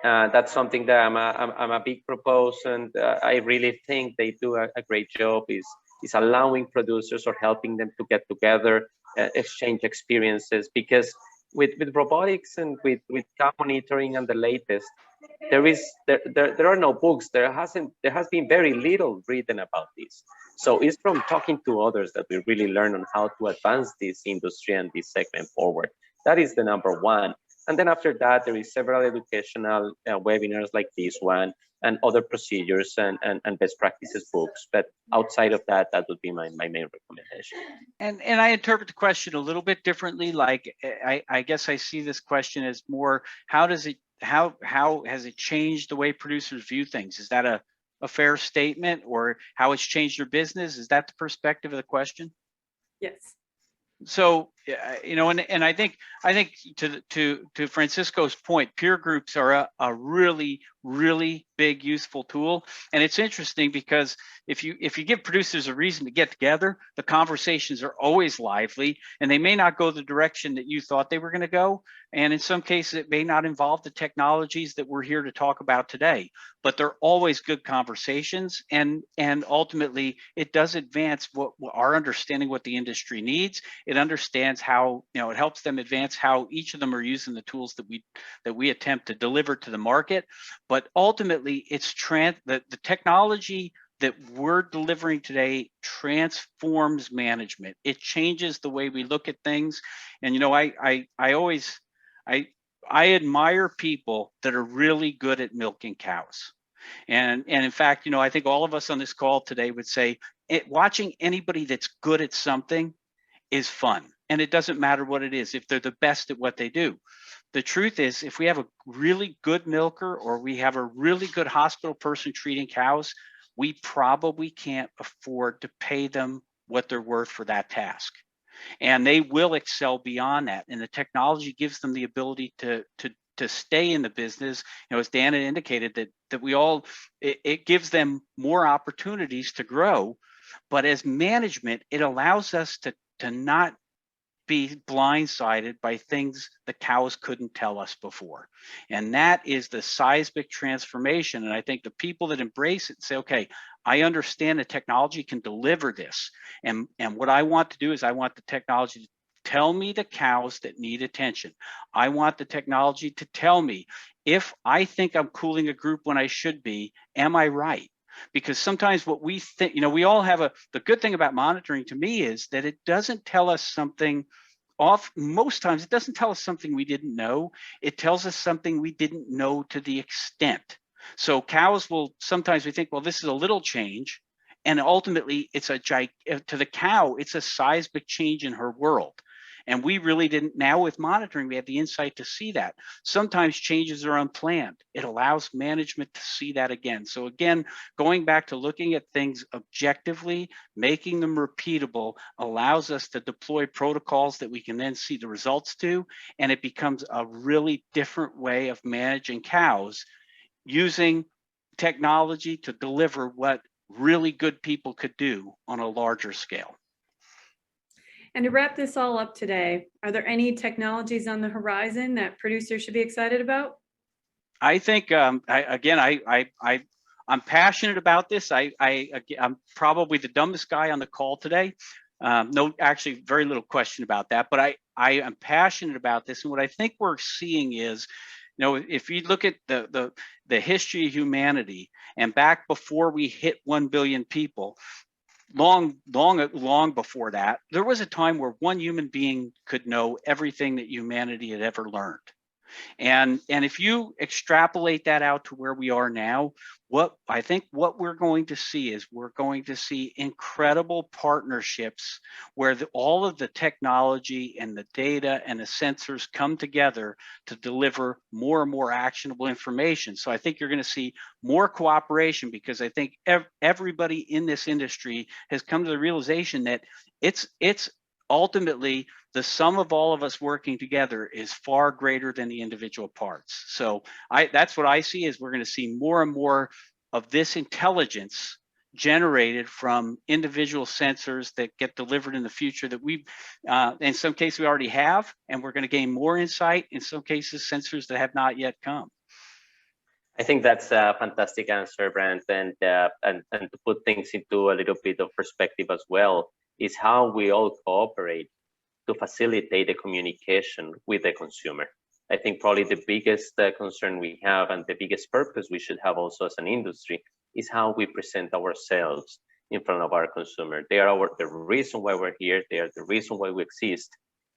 That's something that I'm a big proponent. I really think they do a great job. Is allowing producers or helping them to get together, exchange experiences. Because with robotics and with cow monitoring and the latest, there are no books. There has been very little written about this. So it's from talking to others that we really learn on how to advance this industry and this segment forward. That is the number one. And then after that, there is several educational webinars like this one and other procedures and best practices books. But outside of that, that would be my main recommendation. And I interpret the question a little bit differently. Like I guess I see this question as more, how has it changed the way producers view things? Is that a fair statement, or how it's changed your business? Is that the perspective of the question? Yes. So, and I think to Francisco's point, peer groups are a really, really big useful tool. And it's interesting because if you give producers a reason to get together, the conversations are always lively, and they may not go the direction that you thought they were going to go. And in some cases, it may not involve the technologies that we're here to talk about today, but they're always good conversations. And ultimately, it does advance what our understanding what the industry needs. It understands how, it helps them advance how each of them are using the tools that we attempt to deliver to the market. But ultimately, it's the technology that we're delivering today transforms management. It changes the way we look at things. And I admire people that are really good at milking cows. And in fact, I think all of us on this call today would say watching anybody that's good at something is fun. And it doesn't matter what it is, if they're the best at what they do. The truth is, if we have a really good milker or we have a really good hospital person treating cows, we probably can't afford to pay them what they're worth for that task. And they will excel beyond that. And the technology gives them the ability to stay in the business. As Dan had indicated, that it gives them more opportunities to grow. But as management, it allows us to not be blindsided by things the cows couldn't tell us before. And that is the seismic transformation. And I think the people that embrace it say, okay, I understand the technology can deliver this. And what I want to do is I want the technology to tell me the cows that need attention. I want the technology to tell me if I think I'm cooling a group when I should be, am I right? Because sometimes what we think, we all have the good thing about monitoring to me is that it doesn't tell us something most times it doesn't tell us something we didn't know. It tells us something we didn't know to the extent. So cows sometimes we think, well, this is a little change. And ultimately to the cow, it's a seismic change in her world. And we really didn't. Now with monitoring, we have the insight to see that. Sometimes changes are unplanned. It allows management to see that again. So again, going back to looking at things objectively, making them repeatable allows us to deploy protocols that we can then see the results to, and it becomes a really different way of managing cows using technology to deliver what really good people could do on a larger scale. And to wrap this all up today, are there any technologies on the horizon that producers should be excited about? I think I'm passionate about this. I'm probably the dumbest guy on the call today. No, actually, very little question about that. But I am passionate about this, and what I think we're seeing is, if you look at the history of humanity, and back before we hit 1 billion people, long before that, there was a time where one human being could know everything that humanity had ever learned. And if you extrapolate that out to where we are now, what we're going to see is we're going to see incredible partnerships where all of the technology and the data and the sensors come together to deliver more and more actionable information. So I think you're going to see more cooperation, because I think everybody in this industry has come to the realization that it's ultimately the sum of all of us working together is far greater than the individual parts. So that's what I see, is we're going to see more and more of this intelligence generated from individual sensors that get delivered in the future that we, in some cases we already have, and we're going to gain more insight, in some cases sensors that have not yet come. I think that's a fantastic answer, Brandt, and to put things into a little bit of perspective as well, is how we all cooperate to facilitate the communication with the consumer. I think probably the biggest concern we have, and the biggest purpose we should have also as an industry, is how we present ourselves in front of our consumer. They are the reason why we're here. They are the reason why we exist.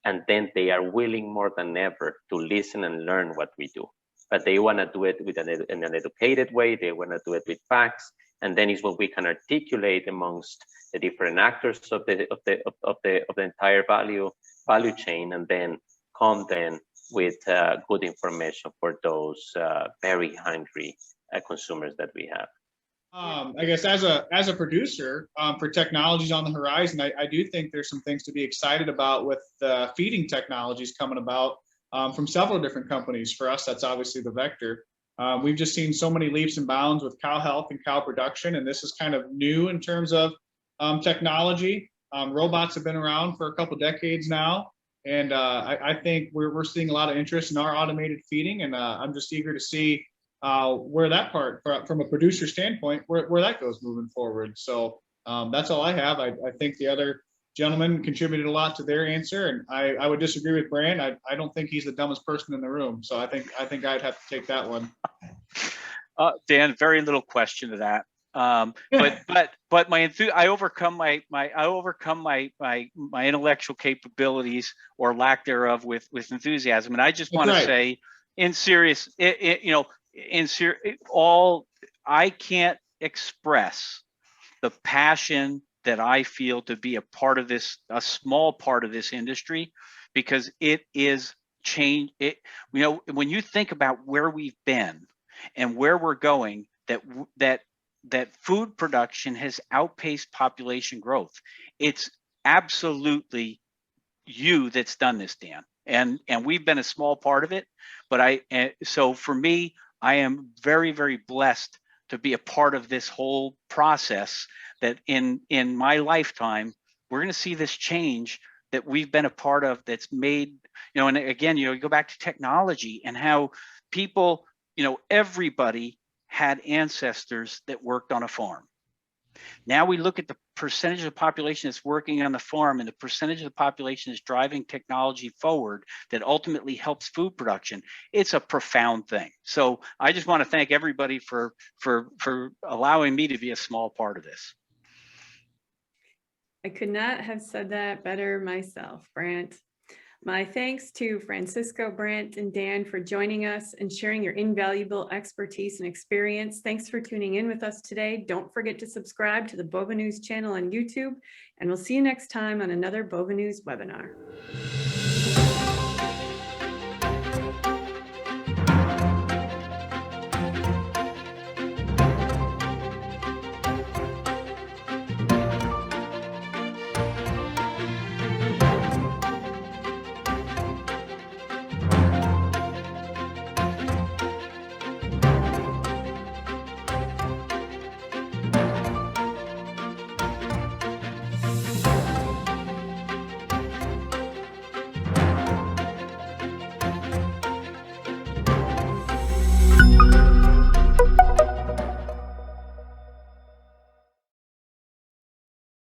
And then they are willing more than ever to listen and learn what we do. But they want to do it in an educated way. They want to do it with facts. And then is what we can articulate amongst the different actors of the entire value chain, and then come with good information for those very hungry consumers that we have. I guess as a producer, for technologies on the horizon, I do think there's some things to be excited about with the feeding technologies coming about from several different companies. For us, that's obviously the vector. We've just seen so many leaps and bounds with cow health and cow production, and this is kind of new in terms of technology. Robots have been around for a couple decades now, and I think we're seeing a lot of interest in our automated feeding, and I'm just eager to see where that part, from a producer standpoint, where that goes moving forward. So that's all I have. I think the other gentlemen contributed a lot to their answer, and I would disagree with Brandt. I don't think he's the dumbest person in the room, so I think I'd have to take that one. Dan, very little question to that. But I overcome my intellectual capabilities, or lack thereof, with enthusiasm. And I just want to say, I can't express the passion that I feel to be a part of this, a small part of this industry, because it is change. When you think about where we've been and where we're going, that food production has outpaced population growth. It's absolutely you that's done this, Dan, and we've been a small part of it. But so for me, I am very, very blessed to be a part of this whole process, that in my lifetime, we're going to see this change that we've been a part of, that's made, and again, you go back to technology and how people, everybody had ancestors that worked on a farm. Now we look at the percentage of the population that's working on the farm, and the percentage of the population is driving technology forward that ultimately helps food production. It's a profound thing. So I just want to thank everybody for allowing me to be a small part of this. I could not have said that better myself, Brandt. My thanks to Francisco, Brandt, and Dan for joining us and sharing your invaluable expertise and experience. Thanks for tuning in with us today. Don't forget to subscribe to the BoviNews channel on YouTube, and we'll see you next time on another BoviNews webinar.